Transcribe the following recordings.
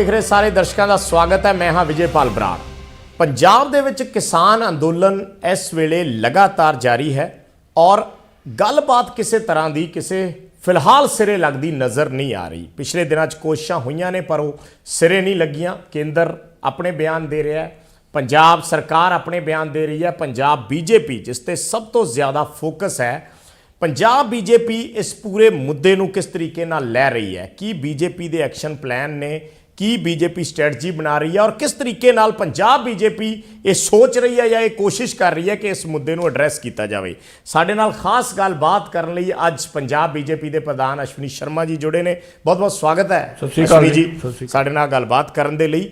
देख रहे सारे दर्शकों का स्वागत है। मैं हाँ विजयपाल बराड़। पंजाब दे विच किसान अंदोलन इस वेले लगातार जारी है और गलबात किसी तरह की किसी फिलहाल सिरे लगती नज़र नहीं आ रही। पिछले दिनों कोशिशें हुई ने पर वो सिरे नहीं लगियां। केंद्र अपने बयान दे रहा है, पंजाब सरकार अपने बयान दे रही है, पंजाब बीजेपी जिस ते सब तो ज़्यादा फोकस है, पंजाब बीजेपी इस पूरे मुद्दे नूं किस तरीके नाल लै रही है, कि बीजेपी दे एक्शन प्लान ने, की बीजेपी स्ट्रैटजी बना रही है और किस तरीके नाल पंजाब बीजेपी ये सोच रही है या ये कोशिश कर रही है कि इस मुद्दे नूं एड्रैस किया जाए। साडे नाल खास गलबात करने लई अज पंजाब बीजेपी के प्रधान अश्विनी शर्मा जी जुड़े ने। बहुत बहुत स्वागत है अश्विनी जी साडे नाल गलबात करन दे लई।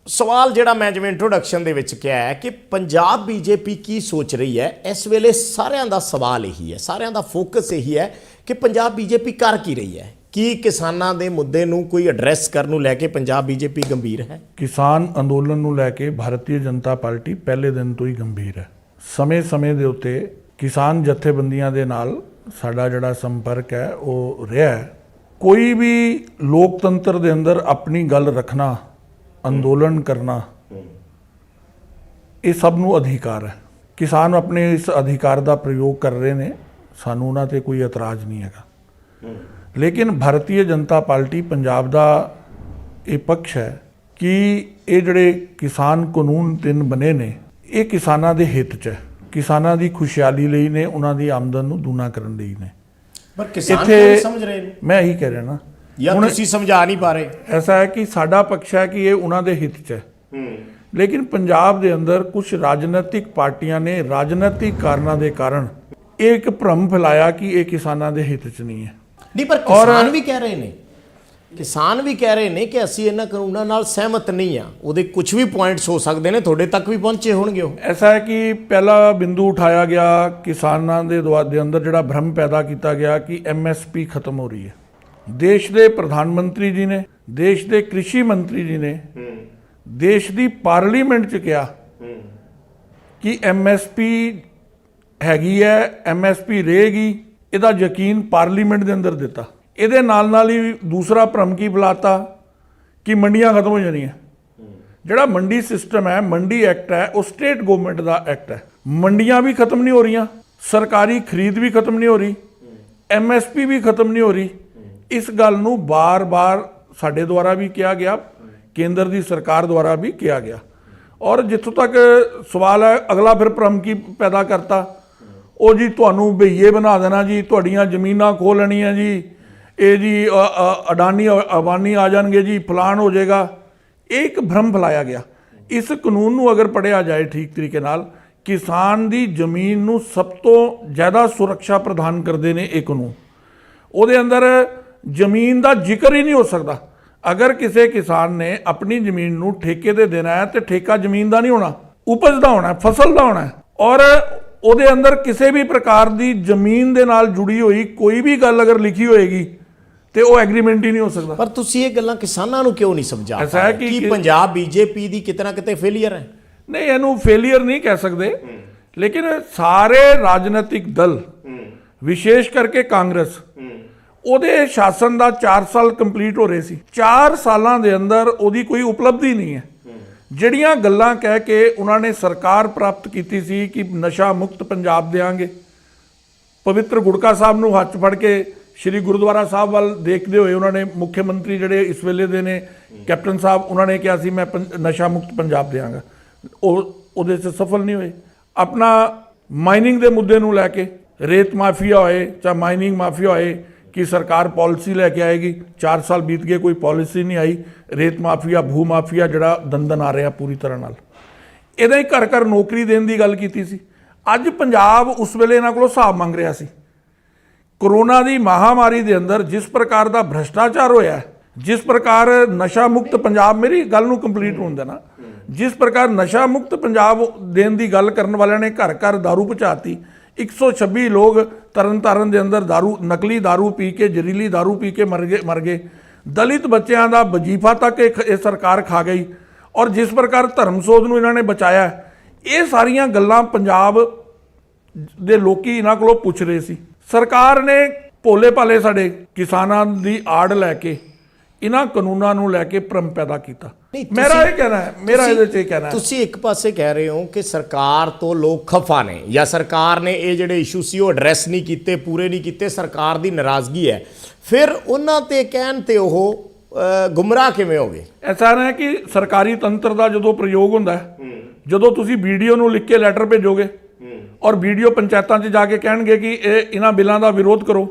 सवाल जिहड़ा मैं जिवें इंट्रोडक्शन दे विच कहा है कि पंजाब बीजेपी की सोच रही है, इस वेले सारियां दा सवाल यही है, सारियां दा फोकस यही है कि पंजाब बीजेपी कर की रही है, कि किसानां दे मुद्दे नूं कोई एड्रैस करन नूं लैके पंजाब बीजेपी गंभीर है। किसान अंदोलन नूं लैके भारतीय जनता पार्टी पहले दिन तो ही गंभीर है। समय समय दे उत्ते किसान जथेबंदियां दे नाल साडा जिहड़ा संपर्क है वो रहा है। कोई भी लोकतंत्र दे अंदर अपनी गल रखना, अंदोलन करना, ये सब नूं अधिकार है। किसान अपने इस अधिकार का प्रयोग कर रहे हैं, सानू उन्हां ते कोई एतराज़ नहीं है। लेकिन भारतीय जनता पार्टी पंजाब का ये पक्ष है कि ये जड़े किसान कानून 3 बने ने, ये किसानां दे हित च है, किसानां दी खुशहाली लई ने, उन्हां दी आमदन नूं दूना करन लई ने। पर किसान नहीं समझ रहे ने। मैं यही कह रहा ना, या तुसीं समझा नहीं पा रहे। ऐसा है कि साडा पक्ष है कि ये उन्हां दे हित च है, लेकिन पंजाब दे अंदर कुछ राजनीतिक पार्टियां ने राजनीतिक कारणों के कारण एक भ्रम फैलाया कि ये किसानां दे हित च नहीं है। नहीं, पर किसान भी कह रहे हैं, किसान भी कह रहे हैं कि असीं इन्हां कानूनां नाल सहमत नहीं हाँ। उहदे कुछ भी पॉइंट्स हो सकते हैं, तुहाडे तक भी पहुंचे होणगे। ऐसा है कि पहला बिंदु उठाया गया किसानां दे अंदर जिहड़ा भ्रम पैदा किया गया कि MSP खत्म हो रही है। देश के प्रधानमंत्री जी ने, देश के कृषि मंत्री जी ने देश की पार्लीमेंट च कहा कि MSP हैगी है, MSP रहेगी। ਇਹਦਾ ਯਕੀਨ ਪਾਰਲੀਮੈਂਟ ਦੇ ਅੰਦਰ ਦਿੱਤਾ। ਇਹਦੇ ਨਾਲ ਹੀ ਦੂਸਰਾ ਭਰਮ ਕੀ ਫੈਲਾਤਾ ਕਿ ਮੰਡੀਆਂ ਖਤਮ ਹੋ ਜਾਣੀਆਂ। ਜਿਹੜਾ ਮੰਡੀ ਸਿਸਟਮ ਹੈ, ਮੰਡੀ ਐਕਟ ਹੈ, ਉਹ ਸਟੇਟ ਗਵਰਨਮੈਂਟ ਦਾ ਐਕਟ ਹੈ। ਮੰਡੀਆਂ ਵੀ ਖਤਮ ਨਹੀਂ ਹੋ ਰਹੀਆਂ, ਸਰਕਾਰੀ ਖਰੀਦ ਵੀ ਖਤਮ ਨਹੀਂ ਹੋ ਰਹੀ, MSP ਵੀ ਖਤਮ ਨਹੀਂ ਹੋ ਰਹੀ। ਇਸ ਗੱਲ ਨੂੰ ਬਾਰ-ਬਾਰ ਸਾਡੇ ਦੁਆਰਾ ਵੀ ਕਿਹਾ ਗਿਆ, ਕੇਂਦਰ ਦੀ ਸਰਕਾਰ ਦੁਆਰਾ ਵੀ ਕਿਹਾ ਗਿਆ। ਔਰ ਜਿੱਥੋਂ ਤੱਕ ਸਵਾਲ ਹੈ, ਅਗਲਾ ਫਿਰ ਭਰਮ ਕੀ ਪੈਦਾ ਕਰਤਾ, ਉਹ ਜੀ ਤੁਹਾਨੂੰ ਬਈਏ ਬਣਾ ਦੇਣਾ ਜੀ, ਤੁਹਾਡੀਆਂ ਜ਼ਮੀਨਾਂ ਖੋਹ ਲੈਣੀਆਂ ਜੀ, ਇਹ ਜੀ ਅਡਾਨੀ ਅਬਾਨੀ ਆ ਜਾਣਗੇ ਜੀ, ਫਲਾਣ ਹੋ ਜਾਏਗਾ। ਇਹ ਇੱਕ ਭਰਮ ਫੈਲਾਇਆ ਗਿਆ। ਇਸ ਕਾਨੂੰਨ ਨੂੰ ਅਗਰ ਪੜ੍ਹਿਆ ਜਾਏ ਠੀਕ ਤਰੀਕੇ ਨਾਲ, ਕਿਸਾਨ ਦੀ ਜ਼ਮੀਨ ਨੂੰ ਸਭ ਤੋਂ ਜ਼ਿਆਦਾ ਸੁਰੱਖਿਆ ਪ੍ਰਦਾਨ ਕਰਦੇ ਨੇ ਇਹ ਕਾਨੂੰਨ। ਉਹਦੇ ਅੰਦਰ ਜ਼ਮੀਨ ਦਾ ਜ਼ਿਕਰ ਹੀ ਨਹੀਂ ਹੋ ਸਕਦਾ। ਅਗਰ ਕਿਸੇ ਕਿਸਾਨ ਨੇ ਆਪਣੀ ਜ਼ਮੀਨ ਨੂੰ ਠੇਕੇ ਤੇ ਦੇਣਾ ਹੈ ਤੇ ਠੇਕਾ ਜ਼ਮੀਨ ਦਾ ਨਹੀਂ ਹੋਣਾ, ਉਪਜ ਦਾ ਹੋਣਾ, ਫਸਲ ਦਾ ਹੋਣਾ। ਔਰ ਉਹਦੇ ਅੰਦਰ ਕਿਸੇ ਵੀ ਪ੍ਰਕਾਰ ਦੀ ਜ਼ਮੀਨ ਦੇ ਨਾਲ ਜੁੜੀ ਹੋਈ ਕੋਈ ਵੀ ਗੱਲ ਅਗਰ ਲਿਖੀ ਹੋਏਗੀ ਤੇ ਉਹ ਐਗਰੀਮੈਂਟ ਹੀ ਨਹੀਂ ਹੋ ਸਕਦਾ। ਪਰ ਤੁਸੀਂ ਇਹ ਗੱਲਾਂ ਕਿਸਾਨਾਂ ਨੂੰ ਕਿਉਂ ਨਹੀਂ ਸਮਝਾ ਰਹੇ ਕਿ ਪੰਜਾਬ ਬੀਜੇਪੀ ਦੀ ਕਿਤੇ ਨਾ ਕਿਤੇ ਫੇਲੀਅਰ ਹੈ? ਨਹੀਂ, ਇਹਨੂੰ ਫੇਲੀਅਰ ਨਹੀਂ ਕਹਿ ਸਕਦੇ, ਲੇਕਿਨ ਸਾਰੇ ਰਾਜਨੀਤਿਕ ਦਲ, ਵਿਸ਼ੇਸ਼ ਕਰਕੇ ਕਾਂਗਰਸ, ਉਹਦੇ ਸ਼ਾਸਨ ਦਾ 4 ਸਾਲ ਕੰਪਲੀਟ ਹੋ ਰਹੇ ਸੀ। 4 ਸਾਲਾਂ ਦੇ ਅੰਦਰ ਉਹਦੀ ਕੋਈ ਉਪਲਬਧੀ ਨਹੀਂ ਹੈ। ਜਿਹੜੀਆਂ ਗੱਲਾਂ ਕਹਿ ਕੇ ਉਹਨਾਂ ਨੇ ਸਰਕਾਰ ਪ੍ਰਾਪਤ ਕੀਤੀ ਸੀ ਕਿ ਨਸ਼ਾ ਮੁਕਤ ਪੰਜਾਬ ਦੇਾਂਗੇ, ਪਵਿੱਤਰ ਗੁਟਕਾ ਸਾਹਿਬ ਨੂੰ ਹੱਥ ਫੜ ਕੇ ਸ਼੍ਰੀ ਗੁਰਦੁਆਰਾ ਸਾਹਿਬ ਵੱਲ ਦੇਖਦੇ ਹੋਏ ਉਹਨਾਂ ਨੇ, ਮੁੱਖ ਮੰਤਰੀ ਜਿਹੜੇ ਇਸ ਵੇਲੇ ਦੇ ਨੇ ਕੈਪਟਨ ਸਾਹਿਬ, ਉਹਨਾਂ ਨੇ ਕਿਹਾ ਸੀ ਮੈਂ ਨਸ਼ਾ ਮੁਕਤ ਪੰਜਾਬ ਦੇਾਂਗਾ। ਉਹਦੇ 'ਚ ਸਫਲ ਨਹੀਂ ਹੋਏ। ਆਪਣਾ ਮਾਈਨਿੰਗ ਦੇ ਮੁੱਦੇ ਨੂੰ ਲੈ ਕੇ, ਰੇਤ ਮਾਫੀਆ ਹੋਏ ਚਾਹੇ ਮਾਈਨਿੰਗ ਮਾਫੀਆ ਹੋਏ, कि सरकार पॉलिसी लैके आएगी। 4 साल बीत गए, कोई पॉलिसी नहीं आई। रेत माफिया, भू माफिया जिहड़ा दंदन आ रहा पूरी तरह नाल। ਇਹਦਾ ਹੀ घर घर नौकरी देने की गल की सी। अज पंजाब उस वेले इन्हां कोलों हिसाब मंग रहा सी। कोरोना की महामारी के अंदर जिस प्रकार का भ्रष्टाचार होया, जिस प्रकार नशा मुक्त पंजाब, मेरी गल नूं कंप्लीट होण देना, जिस प्रकार नशा मुक्त पंजाब देने की गल करन वालियां ने घर घर दारू पहुँचाती। 126 लोग तरन तारण के अंदर दारू, नकली दारू पी के, जहरीली दारू पी के मर गए। दलित बच्चों का वजीफा तक ये सरकार खा गई। और जिस प्रकार धर्म सोध नूं इन्होंने बचाया, ये सारियां गल्लां पंजाब दे लोकी इन्हां कोलों पुछ रहे सी। सरकार ने भोले भाले साडे किसानां दी आड़ लैके ਇਹਨਾਂ ਕਾਨੂੰਨਾਂ ਨੂੰ ਲੈ ਕੇ ਭਰਮ ਪੈਦਾ ਕੀਤਾ। ਨਹੀਂ, ਮੇਰਾ ਇਹ ਕਹਿਣਾ ਹੈ, ਮੇਰਾ ਇਹਦੇ 'ਚ ਇਹ ਕਹਿਣਾ ਹੈ। ਤੁਸੀਂ ਇੱਕ ਪਾਸੇ ਕਹਿ ਰਹੇ ਹੋ ਕਿ ਸਰਕਾਰ ਤੋਂ ਲੋਕ ਖਫਾ ਨੇ ਜਾਂ ਸਰਕਾਰ ਨੇ ਇਹ ਜਿਹੜੇ ਇਸ਼ੂ ਸੀ ਉਹ ਐਡਰੈਸ ਨਹੀਂ ਕੀਤੇ, ਪੂਰੇ ਨਹੀਂ ਕੀਤੇ, ਸਰਕਾਰ ਦੀ ਨਾਰਾਜ਼ਗੀ ਹੈ, ਫਿਰ ਉਹਨਾਂ ਤੇ ਕਹਿਣ ਤੇ ਉਹ ਗੁੰਮਰਾਹ ਕਿਵੇਂ ਹੋ ਗਏ? ਐਸਾ ਨਾ ਹੈ ਕਿ ਸਰਕਾਰੀ ਤੰਤਰ ਦਾ ਜਦੋਂ ਪ੍ਰਯੋਗ ਹੁੰਦਾ ਹੈ, ਜਦੋਂ ਤੁਸੀਂ ਵੀਡੀਓ ਨੂੰ ਲਿਖ ਕੇ ਲੈਟਰ ਭੇਜੋਗੇ ਔਰ ਵੀਡੀਓ ਪੰਚਾਇਤਾਂ 'ਚ ਜਾ ਕੇ ਕਹਿਣਗੇ ਕਿ ਇਹਨਾਂ ਬਿੱਲਾਂ ਦਾ ਵਿਰੋਧ ਕਰੋ,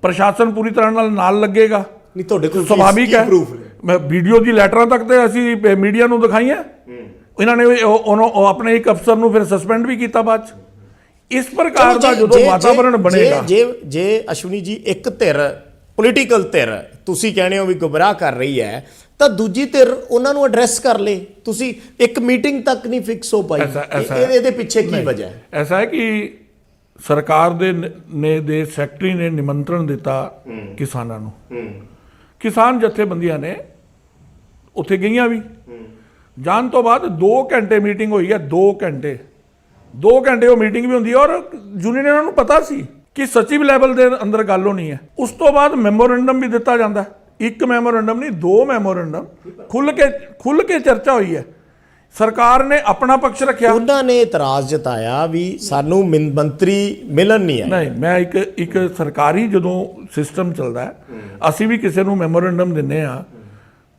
ਪ੍ਰਸ਼ਾਸਨ ਪੂਰੀ ਤਰ੍ਹਾਂ ਨਾਲ ਲੱਗੇਗਾ। ਨਹੀਂ, ਤੁਹਾਡੇ ਕੋਲ ਸੁਭਾਵਿਕ ਹੈ, ਮੈਂ ਵੀਡੀਓ ਦੀ ਲੈਟਰਾਂ ਤੱਕ ਤੇ ਅਸੀਂ ਮੀਡੀਆ ਨੂੰ ਦਿਖਾਈਆਂ। ਇਹਨਾਂ ਨੇ ਉਹ ਆਪਣੇ ਇੱਕ ਅਫਸਰ ਨੂੰ ਫਿਰ ਸਸਪੈਂਡ ਵੀ ਕੀਤਾ ਬਾਅਦ 'ਚ। ਇਸ ਪ੍ਰਕਾਰ ਦਾ ਜਦੋਂ ਵਾਤਾਵਰਣ ਬਣੇਗਾ, ਜੇ ਅਸ਼ਵਨੀ ਜੀ ਇੱਕ ਧਿਰ ਪੋਲੀਟੀਕਲ ਧਿਰ ਤੁਸੀਂ ਕਹਿੰਦੇ ਹੋ ਵੀ ਗੁੰਮਰਾਹ ਕਰ ਰਹੀ ਹੈ, ਤਾਂ ਦੂਜੀ ਧਿਰ ਉਹਨਾਂ ਨੂੰ ਐਡਰੈਸ ਕਰ ਲੇ। ਤੁਸੀਂ ਇੱਕ ਮੀਟਿੰਗ ਤੱਕ ਨਹੀਂ ਫਿਕਸ ਹੋ ਪਾਈ, ਇਹਦੇ ਪਿੱਛੇ ਕੀ ਵਜ੍ਹਾ ਹੈ? ਐਸਾ ਹੈ ਕਿ ਸਰਕਾਰ ਦੇ ਸੈਕਟਰੀ ਨੇ ਨਿਮੰਤਰਣ ਦਿੱਤਾ ਕਿਸਾਨਾਂ ਨੂੰ, ਕਿਸਾਨ ਜਥੇਬੰਦੀਆਂ ਨੇ ਉੱਥੇ ਗਈਆਂ ਵੀ। ਜਾਣ ਤੋਂ ਬਾਅਦ 2 ਘੰਟੇ ਮੀਟਿੰਗ ਹੋਈ ਹੈ, 2 ਘੰਟੇ ਉਹ ਮੀਟਿੰਗ ਵੀ ਹੁੰਦੀ ਹੈ ਔਰ ਯੂਨੀਅਨਾਂ ਨੂੰ ਪਤਾ ਸੀ ਕਿ ਸਚਿਵ ਲੈਵਲ ਦੇ ਅੰਦਰ ਗੱਲ ਹੋਣੀ ਹੈ। ਉਸ ਤੋਂ ਬਾਅਦ ਮੈਮੋਰੈਂਡਮ ਵੀ ਦਿੱਤਾ ਜਾਂਦਾ, ਇੱਕ ਮੈਮੋਰੈਂਡਮ ਨਹੀਂ 2 ਮੈਮੋਰੈਂਡਮ ਖੁੱਲ ਕੇ ਚਰਚਾ ਹੋਈ ਹੈ। ਸਰਕਾਰ ਨੇ ਆਪਣਾ ਪੱਖ ਰੱਖਿਆ। ਉਹਨਾਂ ਨੇ ਇਤਰਾਜ਼ ਜਤਾਇਆ ਵੀ ਸਾਨੂੰ ਮੰਤਰੀ ਮਿਲਣ ਨਹੀਂ ਆਏ। ਨਹੀਂ, ਮੈਂ ਇੱਕ ਸਰਕਾਰੀ ਜਦੋਂ ਸਿਸਟਮ ਚੱਲਦਾ ਹੈ, ਅਸੀਂ ਵੀ ਕਿਸੇ ਨੂੰ ਮੈਮੋਰੈਂਡਮ ਦਿੰਦੇ ਆ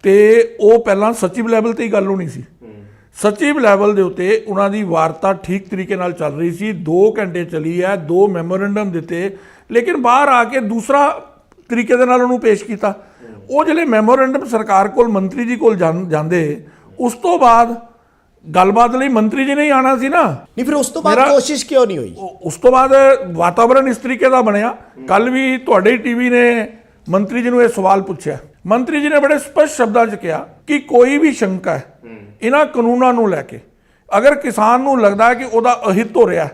ਤੇ ਉਹ ਪਹਿਲਾਂ ਸਚਿਵ ਲੈਵਲ ਤੇ ਹੀ ਗੱਲ ਹੋਣੀ ਸੀ। ਸਚਿਵ ਲੈਵਲ ਦੇ ਉੱਤੇ ਉਹਨਾਂ ਦੀ ਵਾਰਤਾ ਠੀਕ ਤਰੀਕੇ ਨਾਲ ਚੱਲ ਰਹੀ ਸੀ, 2 ਘੰਟੇ ਚੱਲੀ ਹੈ, 2 ਮੈਮੋਰੈਂਡਮ ਦਿੱਤੇ, ਲੇਕਿਨ ਬਾਹਰ ਆ ਕੇ ਦੂਸਰਾ ਤਰੀਕੇ ਦੇ ਨਾਲ ਉਹਨੂੰ ਪੇਸ਼ ਕੀਤਾ। ਉਹ ਜਿਹੜੇ ਮੈਮੋਰੈਂਡਮ ਸਰਕਾਰ ਕੋਲ ਮੰਤਰੀ ਜੀ ਕੋਲ ਜਾਂਦੇ, ਉਸ ਤੋਂ ਬਾਅਦ ਗੱਲਬਾਤ ਲਈ ਮੰਤਰੀ ਜੀ ਨੇ ਆਣਾ ਸੀ ਨਾ। ਨਹੀਂ, ਫਿਰ ਉਸ ਤੋਂ ਬਾਅਦ ਕੋਸ਼ਿਸ਼ ਕਿਉਂ ਨਹੀਂ ਹੋਈ? ਉਸ ਤੋਂ ਬਾਅਦ ਵਾਤਾਵਰਣ ਇਸ ਤਰੀਕੇ ਦਾ ਬਣਿਆ। ਕੱਲ ਵੀ ਤੁਹਾਡੇ ਟੀਵੀ ਨੇ ਮੰਤਰੀ ਜੀ ਨੂੰ ਇਹ ਸਵਾਲ ਪੁੱਛਿਆ, ਮੰਤਰੀ ਜੀ ਨੇ ਬੜੇ ਸਪਸ਼ਟ ਸ਼ਬਦਾਂ 'ਚ ਕਿਹਾ ਕਿ ਕੋਈ ਵੀ ਸ਼ੰਕਾ ਹੈ ਇਹਨਾਂ ਕਾਨੂੰਨਾਂ ਨੂੰ ਲੈ ਕੇ, ਅਗਰ ਕਿਸਾਨ ਨੂੰ ਲੱਗਦਾ ਹੈ ਕਿ ਉਹਦਾ ਅਹਿਤ ਹੋ ਰਿਹਾ,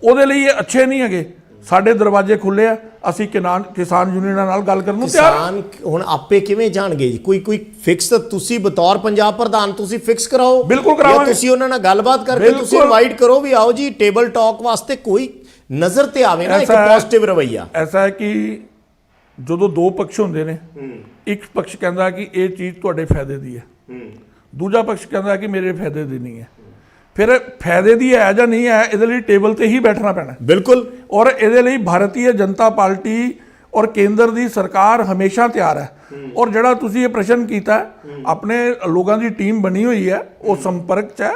ਉਹਦੇ ਲਈ ਇਹ ਅੱਛੇ ਨਹੀਂ ਹੈਗੇ, ਸਾਡੇ ਦਰਵਾਜ਼ੇ ਖੁੱਲੇ ਆ, ਅਸੀਂ ਕਿਸਾਨ ਯੂਨੀਅਨਾਂ ਨਾਲ ਗੱਲ ਕਰਨ ਨੂੰ ਤਿਆਰ ਹਾਂ। ਕਿਸਾਨ ਹੁਣ ਆਪੇ ਕਿਵੇਂ ਜਾਣਗੇ ਜੀ? ਕੋਈ ਫਿਕਸ ਤੁਸੀਂ ਬਤੌਰ ਪੰਜਾਬ ਪ੍ਰਧਾਨ ਤੁਸੀਂ ਫਿਕਸ ਕਰਾਓ। ਬਿਲਕੁਲ ਕਰਾਵਾਂਗੇ। ਤੁਸੀਂ ਉਹਨਾਂ ਨਾਲ ਗੱਲਬਾਤ ਕਰਕੇ ਤੁਸੀਂ ਇਨਵਾਈਟ ਕਰੋ ਵੀ ਆਓ ਜੀ ਟੇਬਲ ਟਾਕ ਵਾਸਤੇ, ਕੋਈ ਨਜ਼ਰ ਤੇ ਆਵੇ ਨਾ ਇੱਕ ਪੋਜ਼ਿਟਿਵ ਰਵੱਈਆ। ਐਸਾ ਹੈ ਕਿ ਜਦੋਂ 2 ਪੱਖ ਹੁੰਦੇ ਨੇ, ਇੱਕ ਪੱਖ ਕਹਿੰਦਾ ਕਿ ਇਹ ਚੀਜ਼ ਤੁਹਾਡੇ ਫਾਇਦੇ ਦੀ ਹੈ, ਦੂਜਾ ਪੱਖ ਕਹਿੰਦਾ ਕਿ ਮੇਰੇ ਫਾਇਦੇ ਦੀ ਨਹੀਂ ਹੈ। ਫਿਰ ਫਾਇਦੇ ਦੀ ਹੈ ਜਾਂ ਨਹੀਂ ਹੈ, ਇਹਦੇ ਲਈ ਟੇਬਲ ਤੇ ਹੀ ਬੈਠਣਾ ਪੈਣਾ। ਬਿਲਕੁਲ। ਔਰ ਇਹਦੇ ਲਈ ਭਾਰਤੀ ਜਨਤਾ ਪਾਰਟੀ ਔਰ ਕੇਂਦਰ ਦੀ ਸਰਕਾਰ ਹਮੇਸ਼ਾ ਤਿਆਰ ਹੈ। ਔਰ ਜਿਹੜਾ ਤੁਸੀਂ ਇਹ ਪ੍ਰਸ਼ਨ ਕੀਤਾ, ਆਪਣੇ ਲੋਕਾਂ ਦੀ ਟੀਮ ਬਣੀ ਹੋਈ ਹੈ, ਉਹ ਸੰਪਰਕ 'ਚ ਹੈ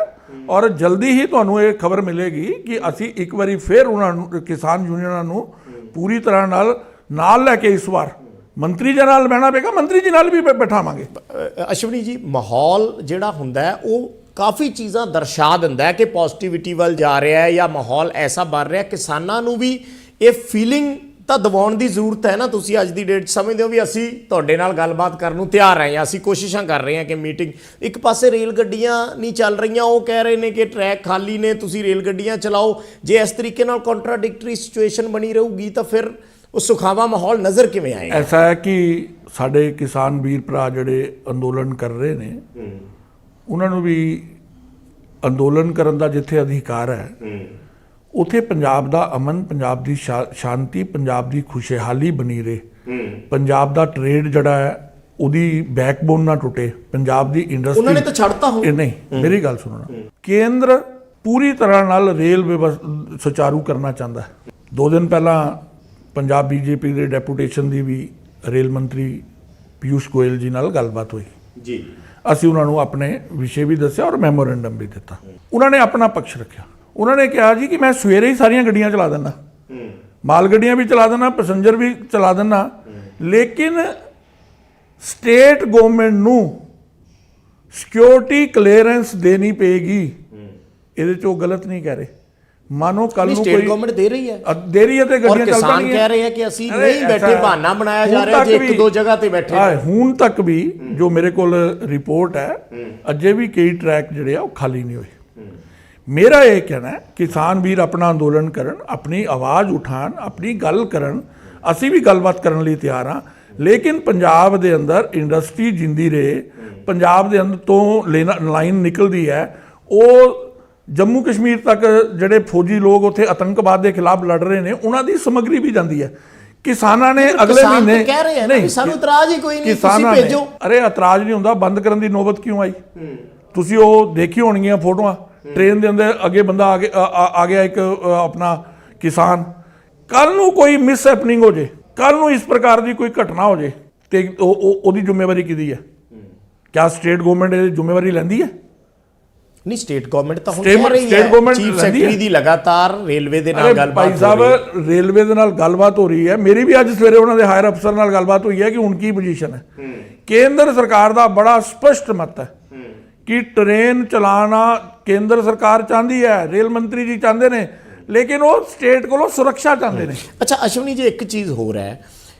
ਔਰ ਜਲਦੀ ਹੀ ਤੁਹਾਨੂੰ ਇਹ ਖਬਰ ਮਿਲੇਗੀ ਕਿ ਅਸੀਂ ਇੱਕ ਵਾਰੀ ਫਿਰ ਉਹਨਾਂ ਨੂੰ, ਕਿਸਾਨ ਯੂਨੀਅਨਾਂ ਨੂੰ ਪੂਰੀ ਤਰ੍ਹਾਂ ਨਾਲ ਲੈ ਕੇ ਇਸ ਵਾਰ ਮੰਤਰੀ ਜੀ ਨਾਲ ਬਹਿਣਾ ਪਏਗਾ, ਮੰਤਰੀ ਜੀ ਨਾਲ ਵੀ ਬਿਠਾਵਾਂਗੇ। ਅਸ਼ਵਨੀ ਜੀ, ਮਾਹੌਲ ਜਿਹੜਾ ਹੁੰਦਾ ਹੈ ਉਹ ਕਾਫੀ ਚੀਜ਼ਾਂ ਦਰਸਾ ਦਿੰਦਾ ਹੈ ਕਿ ਪੋਜ਼ਿਟਿਵਿਟੀ ਵੱਲ ਜਾ ਰਿਹਾ ਹੈ ਜਾਂ ਮਾਹੌਲ ਐਸਾ ਬਣ ਰਿਹਾ। ਕਿਸਾਨਾਂ ਨੂੰ ਵੀ ਇਹ ਫੀਲਿੰਗ ਤਾਂ ਦਿਵਾਉਣ ਦੀ ਜ਼ਰੂਰਤ ਹੈ ਨਾ। ਤੁਸੀਂ ਅੱਜ ਦੀ ਡੇਟ ਸਮਝਦੇ ਹੋ ਵੀ ਅਸੀਂ ਤੁਹਾਡੇ ਨਾਲ ਗੱਲਬਾਤ ਕਰਨ ਨੂੰ ਤਿਆਰ ਹਾਂ, ਅਸੀਂ ਕੋਸ਼ਿਸ਼ਾਂ ਕਰ ਰਹੇ ਹਾਂ ਕਿ ਮੀਟਿੰਗ। ਇੱਕ ਪਾਸੇ ਰੇਲ ਗੱਡੀਆਂ ਨਹੀਂ ਚੱਲ ਰਹੀਆਂ, ਉਹ ਕਹਿ ਰਹੇ ਨੇ ਕਿ ਟਰੈਕ ਖਾਲੀ ਨੇ, ਤੁਸੀਂ ਰੇਲ ਗੱਡੀਆਂ ਚਲਾਓ। ਜੇ ਇਸ ਤਰੀਕੇ ਨਾਲ ਕੰਟਰਾਡਿਕਟਰੀ ਸਿਚੁਏਸ਼ਨ ਬਣੀ ਰਹੂਗੀ ਤਾਂ ਫਿਰ ਉਹ ਸੁਖਾਵਾ ਮਾਹੌਲ ਨਜ਼ਰ ਕਿਵੇਂ ਆਏਗਾ? ਐਸਾ ਹੈ ਕਿ ਸਾਡੇ ਕਿਸਾਨ ਵੀਰ ਭਰਾ ਜਿਹੜੇ ਅੰਦੋਲਨ ਕਰ ਰਹੇ ਨੇ, ਉਹਨਾਂ ਨੂੰ ਵੀ ਅੰਦੋਲਨ ਕਰਨ ਦਾ ਜਿੱਥੇ ਅਧਿਕਾਰ ਹੈ, ਉੱਥੇ ਪੰਜਾਬ ਦਾ ਅਮਨ, ਪੰਜਾਬ ਦੀ ਸ਼ਾਂਤੀ, ਪੰਜਾਬ ਦੀ ਖੁਸ਼ਹਾਲੀ ਬਣੀ ਰਹੇ, ਪੰਜਾਬ ਦਾ ਟ੍ਰੇਡ ਜਿਹੜਾ ਹੈ ਉਹਦੀ ਬੈਕਬੋਨ ਨਾ ਟੁੱਟੇ, ਪੰਜਾਬ ਦੀ ਇੰਡਸਟਰੀ। ਉਹਨਾਂ ਨੇ ਤਾਂ ਛੱਡਤਾ ਹੋ। ਨਹੀਂ, ਮੇਰੀ ਗੱਲ ਸੁਣੋ, ਕੇਂਦਰ ਪੂਰੀ ਤਰ੍ਹਾਂ ਨਾਲ ਰੇਲ ਸੁਚਾਰੂ ਕਰਨਾ ਚਾਹੁੰਦਾ ਹੈ। 2 ਦਿਨ ਪਹਿਲਾਂ ਪੰਜਾਬ ਬੀਜੇਪੀ ਦੇ ਡੈਪੂਟੇਸ਼ਨ ਦੀ ਵੀ ਰੇਲ ਮੰਤਰੀ ਪਿਊਸ਼ ਗੋਇਲ ਜੀ ਨਾਲ ਗੱਲਬਾਤ ਹੋਈ ਜੀ। ਅਸੀਂ ਉਹਨਾਂ ਨੂੰ ਆਪਣੇ ਵਿਸ਼ੇ ਵੀ ਦੱਸਿਆ ਔਰ ਮੈਮੋਰੈਂਡਮ ਵੀ ਦਿੱਤਾ। ਉਹਨਾਂ ਨੇ ਆਪਣਾ ਪੱਖ ਰੱਖਿਆ। ਉਹਨਾਂ ਨੇ ਕਿਹਾ ਜੀ ਕਿ ਮੈਂ ਸਵੇਰੇ ਹੀ ਸਾਰੀਆਂ ਗੱਡੀਆਂ ਚਲਾ ਦਿੰਦਾ, ਮਾਲ ਗੱਡੀਆਂ ਵੀ ਚਲਾ ਦਿੰਦਾ, ਪੈਸੇਂਜਰ ਵੀ ਚਲਾ ਦਿੰਦਾ, ਲੇਕਿਨ ਸਟੇਟ ਗਵਰਨਮੈਂਟ ਨੂੰ ਸਿਕਿਉਰਿਟੀ ਕਲੀਅਰੈਂਸ ਦੇਣੀ ਪਏਗੀ। ਇਹਦੇ 'ਚ ਉਹ ਗਲਤ ਨਹੀਂ ਕਹਿ ਰਹੇ। ਮਾਨੋ ਕੱਲ ਨੂੰ ਸਟੇਟ ਗਵਰਨਮੈਂਟ ਦੇ ਰਹੀ ਹੈ ਤੇ ਗੱਡੀਆਂ ਚੱਲ ਕਿਸਾਨ ਕਹਿ ਰਹੇ ਆ ਕਿ ਅਸੀਂ ਨਹੀਂ ਬੈਠੇ, ਬਹਾਨਾ ਬਣਾਇਆ ਜਾ ਰਿਹਾ ਜੇ 1-2 ਜਗ੍ਹਾ ਤੇ ਬੈਠੇ। ਹੁਣ ਤੱਕ ਵੀ ਜੋ ਮੇਰੇ ਕੋਲ ਰਿਪੋਰਟ ਹੈ, ਅਜੇ ਵੀ ਕਈ ਟਰੈਕ ਜਿਹੜੇ ਆ ਉਹ ਖਾਲੀ ਨਹੀਂ ਹੋਏ। ਮੇਰਾ ਇਹ ਕਹਿਣਾ ਹੈ ਕਿਸਾਨ ਵੀਰ ਆਪਣਾ ਅੰਦੋਲਨ ਕਰਨ, ਆਪਣੀ ਆਵਾਜ਼ ਉਠਾਉਣ, ਆਪਣੀ ਗੱਲ ਕਰਨ। ਅਸੀਂ ਵੀ ਗੱਲਬਾਤ ਕਰਨ ਲਈ ਤਿਆਰ ਹਾਂ, ਲੇਕਿਨ ਪੰਜਾਬ ਦੇ ਅੰਦਰ ਇੰਡਸਟਰੀ ਜਿੰਦੀ ਰਹੇ, ਪੰਜਾਬ ਦੇ ਅੰਦਰ ਤੋਂ ਲਾਈਨ ਨਿਕਲਦੀ ਹੈ। ਉਹ ਜੰਮੂ ਕਸ਼ਮੀਰ ਤੱਕ ਜਿਹੜੇ ਫੌਜੀ ਲੋਕ ਉੱਥੇ ਆਤੰਕਵਾਦ ਦੇ ਖਿਲਾਫ ਲੜ ਰਹੇ ਨੇ, ਉਹਨਾਂ ਦੀ ਸਮੱਗਰੀ ਵੀ ਜਾਂਦੀ ਹੈ। ਕਿਸਾਨਾਂ ਨੇ ਅਗਲੇ ਮਹੀਨੇ ਕਹਿ ਰਹੇ ਹਨ ਸਾਨੂੰ ਇਤਰਾਜ਼ ਹੀ ਕੋਈ ਨਹੀਂ, ਤੁਸੀਂ ਭੇਜੋ। ਅਰੇ ਇਤਰਾਜ਼ ਨਹੀਂ ਹੁੰਦਾ, ਬੰਦ ਕਰਨ ਦੀ ਨੌਬਤ ਕਿਉਂ ਆਈ? ਤੁਸੀਂ ਉਹ ਦੇਖੀ ਹੋਣਗੀਆਂ ਫੋਟੋਆਂ, ਟ੍ਰੇਨ ਦੇ ਅੰਦਰ ਅੱਗੇ ਬੰਦਾ ਆ ਗਿਆ ਇੱਕ ਆਪਣਾ ਕਿਸਾਨ। ਕੱਲ ਨੂੰ ਕੋਈ ਮਿਸ ਹੈਪਨਿੰਗ ਹੋ ਜੇ, ਕੱਲ ਨੂੰ ਇਸ ਪ੍ਰਕਾਰ ਦੀ ਕੋਈ ਘਟਨਾ ਹੋ ਜੇ ਤੇ ਉਹਦੀ ਜ਼ਿੰਮੇਵਾਰੀ ਕਿਹਦੀ ਹੈ? ਕਿਆ ਸਟੇਟ ਗਵਰਨਮੈਂਟ ਇਹ ਜ਼ਿੰਮੇਵਾਰੀ ਲੈਂਦੀ ਹੈ? ਨਹੀਂ, ਸਟੇਟ ਗਵਰਨਮੈਂਟ ਤਾਂ ਹੁਣ ਕਹਿ ਰਹੀ ਹੈ, ਚੀਫ ਸੈਕਟਰੀ ਦੀ ਲਗਾਤਾਰ ਰੇਲਵੇ ਦੇ ਨਾਲ ਗੱਲਬਾਤ ਭਾਈ ਸਾਹਿਬ, ਰੇਲਵੇ ਦੇ ਨਾਲ ਗੱਲਬਾਤ ਹੋ ਰਹੀ ਹੈ। ਮੇਰੀ ਵੀ ਅੱਜ ਸਵੇਰੇ ਉਹਨਾਂ ਦੇ ਹਾਇਰ ਅਫਸਰ ਨਾਲ ਗੱਲਬਾਤ ਹੋਈ ਹੈ ਕਿ ਹੁਣ ਕੀ ਪੋਜੀਸ਼ਨ ਹੈ। ਕੇਂਦਰ ਸਰਕਾਰ ਦਾ ਬੜਾ ਸਪਸ਼ਟ ਮਤ ਹੈ ਕਿ ਟ੍ਰੇਨ ਚਲਾਣਾ ਕੇਂਦਰ ਸਰਕਾਰ ਚਾਹੁੰਦੀ ਹੈ, ਰੇਲ ਮੰਤਰੀ ਜੀ ਚਾਹੁੰਦੇ ਨੇ, ਲੇਕਿਨ ਉਹ ਸਟੇਟ ਕੋਲੋਂ ਸੁਰੱਖਿਆ ਚਾਹੁੰਦੇ ਨੇ। ਅੱਛਾ ਅਸ਼ਵਨੀ ਜੀ, ਇੱਕ ਚੀਜ਼ ਹੋਰ ਹੈ,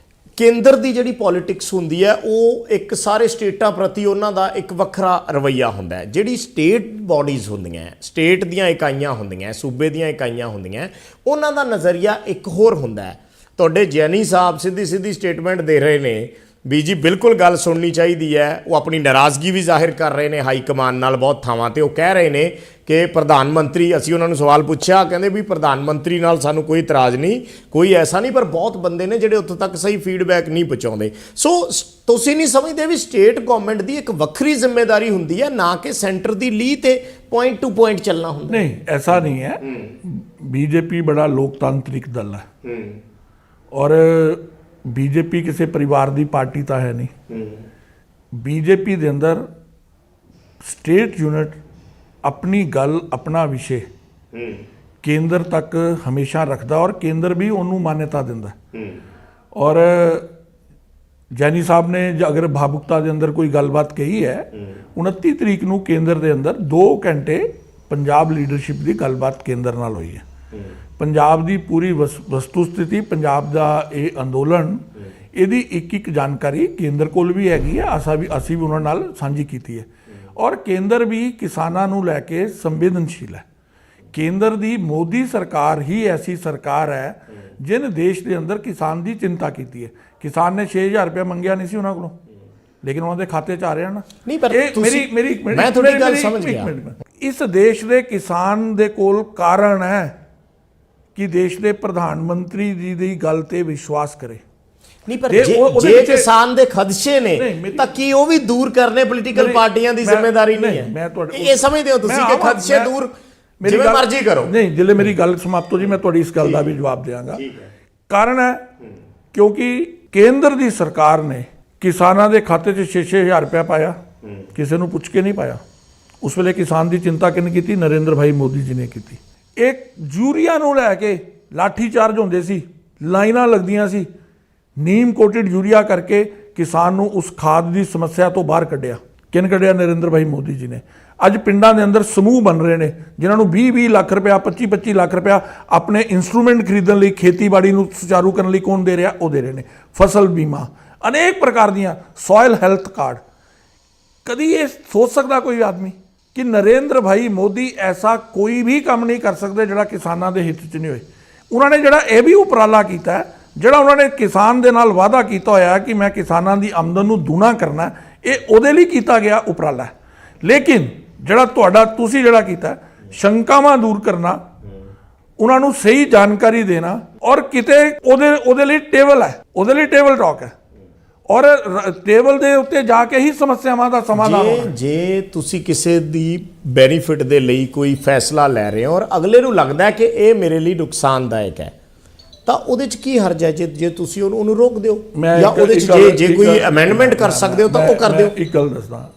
ਕੇਂਦਰ ਦੀ ਜਿਹੜੀ ਪੋਲਿਟਿਕਸ ਹੁੰਦੀ ਹੈ ਉਹ ਇੱਕ ਸਾਰੇ ਸਟੇਟਾਂ ਪ੍ਰਤੀ ਉਹਨਾਂ ਦਾ ਇੱਕ ਵੱਖਰਾ ਰਵੱਈਆ ਹੁੰਦਾ ਹੈ। ਜਿਹੜੀ ਸਟੇਟ ਬਾਡੀਜ਼ ਹੁੰਦੀਆਂ, ਸਟੇਟ ਦੀਆਂ ਇਕਾਈਆਂ ਹੁੰਦੀਆਂ, ਸੂਬੇ ਦੀਆਂ ਇਕਾਈਆਂ ਹੁੰਦੀਆਂ, ਉਹਨਾਂ ਦਾ ਨਜ਼ਰੀਆ ਇੱਕ ਹੋਰ ਹੁੰਦਾ ਹੈ। ਤੁਹਾਡੇ ਜੈਨੀ ਸਾਹਿਬ ਸਿੱਧੀ ਸਟੇਟਮੈਂਟ ਦੇ ਰਹੇ ਨੇ ਵੀ ਜੀ ਬਿਲਕੁਲ ਗੱਲ ਸੁਣਨੀ ਚਾਹੀਦੀ ਹੈ। ਉਹ ਆਪਣੀ ਨਾਰਾਜ਼ਗੀ ਵੀ ਜ਼ਾਹਿਰ ਕਰ ਰਹੇ ਨੇ ਹਾਈ ਕਮਾਨ ਨਾਲ ਬਹੁਤ ਥਾਵਾਂ ਤੇ। ਉਹ ਕਹਿ ਰਹੇ ਨੇ ਕਿ ਪ੍ਰਧਾਨ ਮੰਤਰੀ, ਅਸੀਂ ਉਹਨਾਂ ਨੂੰ ਸਵਾਲ ਪੁੱਛਿਆ, ਕਹਿੰਦੇ ਵੀ ਪ੍ਰਧਾਨ ਮੰਤਰੀ ਨਾਲ ਸਾਨੂੰ ਕੋਈ ਇਤਰਾਜ਼ ਨਹੀਂ, ਕੋਈ ਐਸਾ ਨਹੀਂ, ਪਰ ਬਹੁਤ ਬੰਦੇ ਨੇ ਜਿਹੜੇ ਉੱਥੋਂ ਤੱਕ ਸਹੀ ਫੀਡਬੈਕ ਨਹੀਂ ਪਹੁੰਚਾਉਂਦੇ। ਸੋ ਤੁਸੀਂ ਨਹੀਂ ਸਮਝਦੇ ਵੀ ਸਟੇਟ ਗਵਰਨਮੈਂਟ ਦੀ ਇੱਕ ਵੱਖਰੀ ਜ਼ਿੰਮੇਵਾਰੀ ਹੁੰਦੀ ਹੈ, ਨਾ ਕਿ ਸੈਂਟਰ ਦੀ ਲੀਹ ਤੇ ਪੁਆਇੰਟ ਟੂ ਪੁਆਇੰਟ ਚੱਲਣਾ ਹੁੰਦਾ? ਨਹੀਂ, ਐਸਾ ਨਹੀਂ ਹੈ। ਬੀਜੇਪੀ ਬੜਾ ਲੋਕਤਾਂਤਰਿਕ ਦਲ ਹੈ ਔਰ ਬੀਜੇਪੀ ਕਿਸੇ ਪਰਿਵਾਰ ਦੀ ਪਾਰਟੀ ਤਾਂ ਹੈ ਨਹੀਂ। ਬੀਜੇਪੀ ਦੇ ਅੰਦਰ ਸਟੇਟ ਯੂਨਿਟ ਆਪਣੀ ਗੱਲ, ਆਪਣਾ ਵਿਸ਼ੇ ਕੇਂਦਰ ਤੱਕ ਹਮੇਸ਼ਾ ਰੱਖਦਾ ਔਰ ਕੇਂਦਰ ਵੀ ਉਹਨੂੰ ਮਾਨਤਾ ਦਿੰਦਾ। ਔਰ ਜੈਨੀ ਸਾਹਿਬ ਨੇ ਅਗਰ ਭਾਵੁਕਤਾ ਦੇ ਅੰਦਰ ਕੋਈ ਗੱਲਬਾਤ ਕਹੀ ਹੈ, 29 ਤਰੀਕ ਨੂੰ ਕੇਂਦਰ ਦੇ ਅੰਦਰ 2 ਘੰਟੇ ਪੰਜਾਬ ਲੀਡਰਸ਼ਿਪ ਦੀ ਗੱਲਬਾਤ ਕੇਂਦਰ ਨਾਲ ਹੋਈ ਹੈ। ਪੰਜਾਬ ਦੀ ਪੂਰੀ ਵਸਤੂ ਸਥਿਤੀ, ਪੰਜਾਬ ਦਾ ਇਹ ਅੰਦੋਲਨ, ਇਹਦੀ ਇੱਕ ਜਾਣਕਾਰੀ ਕੇਂਦਰ ਕੋਲ ਵੀ ਹੈਗੀ ਹੈ। ਅਸੀਂ ਵੀ ਉਹਨਾਂ ਨਾਲ ਸਾਂਝੀ ਕੀਤੀ ਹੈ ਔਰ ਕੇਂਦਰ ਵੀ ਕਿਸਾਨਾਂ ਨੂੰ ਲੈ ਕੇ ਸੰਵੇਦਨਸ਼ੀਲ ਹੈ। ਕੇਂਦਰ ਦੀ ਮੋਦੀ ਸਰਕਾਰ ਹੀ ਐਸੀ ਸਰਕਾਰ ਹੈ ਜਿਹਨੇ ਦੇਸ਼ ਦੇ ਅੰਦਰ ਕਿਸਾਨ ਦੀ ਚਿੰਤਾ ਕੀਤੀ ਹੈ। ਕਿਸਾਨ ਨੇ 6000 ਰੁਪਏ ਮੰਗਿਆ ਨਹੀਂ ਸੀ ਉਹਨਾਂ ਕੋਲੋਂ, ਲੇਕਿਨ ਉਹਨਾਂ ਦੇ ਖਾਤੇ 'ਚ ਆ ਰਿਹਾ ਨਾ। ਨਹੀਂ, ਪਰ ਮੈਂ ਤੁਹਾਡੀ ਗੱਲ ਸਮਝ ਗਿਆ। ਇਸ ਦੇਸ਼ ਦੇ ਕਿਸਾਨ ਦੇ ਕੋਲ ਕਾਰਨ ਹੈ ਕਿ ਦੇਸ਼ ਦੇ ਪ੍ਰਧਾਨ ਮੰਤਰੀ ਜੀ ਦੀ ਗੱਲ ਤੇ ਵਿਸ਼ਵਾਸ ਕਰੇ। ਨਹੀਂ, ਪਰ ਜੇ ਕਿਸਾਨ ਦੇ ਖਦਸ਼ੇ ਨੇ ਤਾਂ ਕੀ ਉਹ ਵੀ ਦੂਰ ਕਰਨੇ ਪੋਲੀਟੀਕਲ ਪਾਰਟੀਆਂ ਦੀ ਜ਼ਿੰਮੇਵਾਰੀ ਨਹੀਂ ਹੈ? ਇਹ ਸਮਝਦੇ ਹੋ ਤੁਸੀਂ ਕਿ ਖਦਸ਼ੇ ਦੂਰ ਜਿਵੇਂ ਮਰਜ਼ੀ ਕਰੋ? ਨਹੀਂ, ਜਿਲੇ ਮੇਰੀ ਗੱਲ ਸਮਾਪਤ ਹੋ ਜੀ, ਮੈਂ ਤੁਹਾਡੀ ਇਸ ਗੱਲ ਦਾ ਵੀ ਜਵਾਬ ਦਿਆਂਗਾ। ਕਾਰਨ ਹੈ ਕਿਉਂਕਿ ਕੇਂਦਰ ਦੀ ਸਰਕਾਰ ਨੇ ਕਿਸਾਨਾਂ ਦੇ ਖਾਤੇ 'ਚ 6-6000 ਰੁਪਇਆ ਪਾਇਆ, ਕਿਸੇ ਨੂੰ ਪੁੱਛ ਕੇ ਨਹੀਂ ਪਾਇਆ। ਉਸ ਵੇਲੇ ਕਿਸਾਨ ਦੀ ਚਿੰਤਾ ਕਿਹਨੇ ਕੀਤੀ? ਨਰਿੰਦਰ ਭਾਈ ਮੋਦੀ ਜੀ ਨੇ ਕੀਤੀ। ਇੱਕ ਯੂਰੀਆ ਨੂੰ ਲੈ ਕੇ ਲਾਠੀ ਚਾਰਜ ਹੁੰਦੇ ਸੀ, ਲਾਈਨਾਂ ਲੱਗਦੀਆਂ ਸੀ, ਨੀਮ ਕੋਟਿਡ ਯੂਰੀਆ ਕਰਕੇ ਕਿਸਾਨ ਨੂੰ ਉਸ ਖਾਦ ਦੀ ਸਮੱਸਿਆ ਤੋਂ ਬਾਹਰ ਕੱਢਿਆ। ਕਿਹਨੇ ਕੱਢਿਆ? ਨਰਿੰਦਰ ਭਾਈ ਮੋਦੀ ਜੀ ਨੇ। ਅੱਜ ਪਿੰਡਾਂ ਦੇ ਅੰਦਰ ਸਮੂਹ ਬਣ ਰਹੇ ਨੇ ਜਿਨ੍ਹਾਂ ਨੂੰ 20-20 ਲੱਖ ਰੁਪਇਆ, 25-25 ਲੱਖ ਰੁਪਇਆ ਆਪਣੇ ਇੰਸਟਰੂਮੈਂਟ ਖਰੀਦਣ ਲਈ, ਖੇਤੀਬਾੜੀ ਨੂੰ ਸੁਚਾਰੂ ਕਰਨ ਲਈ ਕੌਣ ਦੇ ਰਿਹਾ? ਉਹ ਦੇ ਰਹੇ ਨੇ। ਫਸਲ ਬੀਮਾ, ਅਨੇਕ ਪ੍ਰਕਾਰ ਦੀਆਂ, ਸੋਇਲ ਹੈਲਥ ਕਾਰਡ। ਕਦੀ ਇਹ ਸੋਚ ਸਕਦਾ ਕੋਈ ਆਦਮੀ ਕਿ ਨਰਿੰਦਰ ਭਾਈ ਮੋਦੀ ਐਸਾ ਕੋਈ ਵੀ ਕੰਮ ਨਹੀਂ ਕਰ ਸਕਦੇ ਜਿਹੜਾ ਕਿਸਾਨਾਂ ਦੇ ਹਿੱਤ 'ਚ ਨਹੀਂ ਹੋਏ? ਉਹਨਾਂ ਨੇ ਜਿਹੜਾ ਇਹ ਵੀ ਉਪਰਾਲਾ ਕੀਤਾ, ਜਿਹੜਾ ਉਹਨਾਂ ਨੇ ਕਿਸਾਨ ਦੇ ਨਾਲ ਵਾਅਦਾ ਕੀਤਾ ਹੋਇਆ ਕਿ ਮੈਂ ਕਿਸਾਨਾਂ ਦੀ ਆਮਦਨ ਨੂੰ ਦੂਣਾ ਕਰਨਾ, ਇਹ ਉਹਦੇ ਲਈ ਕੀਤਾ ਗਿਆ ਉਪਰਾਲਾ। ਲੇਕਿਨ ਜਿਹੜਾ ਤੁਸੀਂ ਜਿਹੜਾ ਕੀਤਾ, ਸ਼ੰਕਾਵਾਂ ਦੂਰ ਕਰਨਾ, ਉਹਨਾਂ ਨੂੰ ਸਹੀ ਜਾਣਕਾਰੀ ਦੇਣਾ ਔਰ ਕਿਤੇ ਉਹਦੇ ਲਈ ਟੇਬਲ ਹੈ, ਉਹਦੇ ਲਈ ਟੇਬਲ ਟਾਕ ਹੈ ਔਰ ਟੇਬਲ ਦੇ ਉੱਤੇ ਜਾ ਕੇ ਹੀ ਸਮੱਸਿਆਵਾਂ ਦਾ ਸਮਾਧਾਨ ਹੋਣਾ। ਜੇ ਤੁਸੀਂ ਕਿਸੇ ਦੀ ਬੈਨੀਫਿਟ ਦੇ ਲਈ ਕੋਈ ਫੈਸਲਾ ਲੈ ਰਹੇ ਹੋ ਔਰ ਅਗਲੇ ਨੂੰ ਲੱਗਦਾ ਹੈ ਕਿ ਇਹ ਮੇਰੇ ਲਈ ਨੁਕਸਾਨਦਾਇਕ ਹੈ, ਤਾਂ ਉਹਦੇ 'ਚ ਕੀ ਹਰਜ ਹੈ ਜੇ ਤੁਸੀਂ ਉਹਨੂੰ ਰੋਕ ਦਿਓ ਜਾਂ ਉਹਦੇ 'ਚ ਜੇ ਕੋਈ ਅਮੈਂਡਮੈਂਟ ਕਰ ਸਕਦੇ ਹੋ ਤਾਂ ਉਹ ਕਰ ਦਿਓ। ਇੱਕ ਗੱਲ ਦੱਸਦਾ,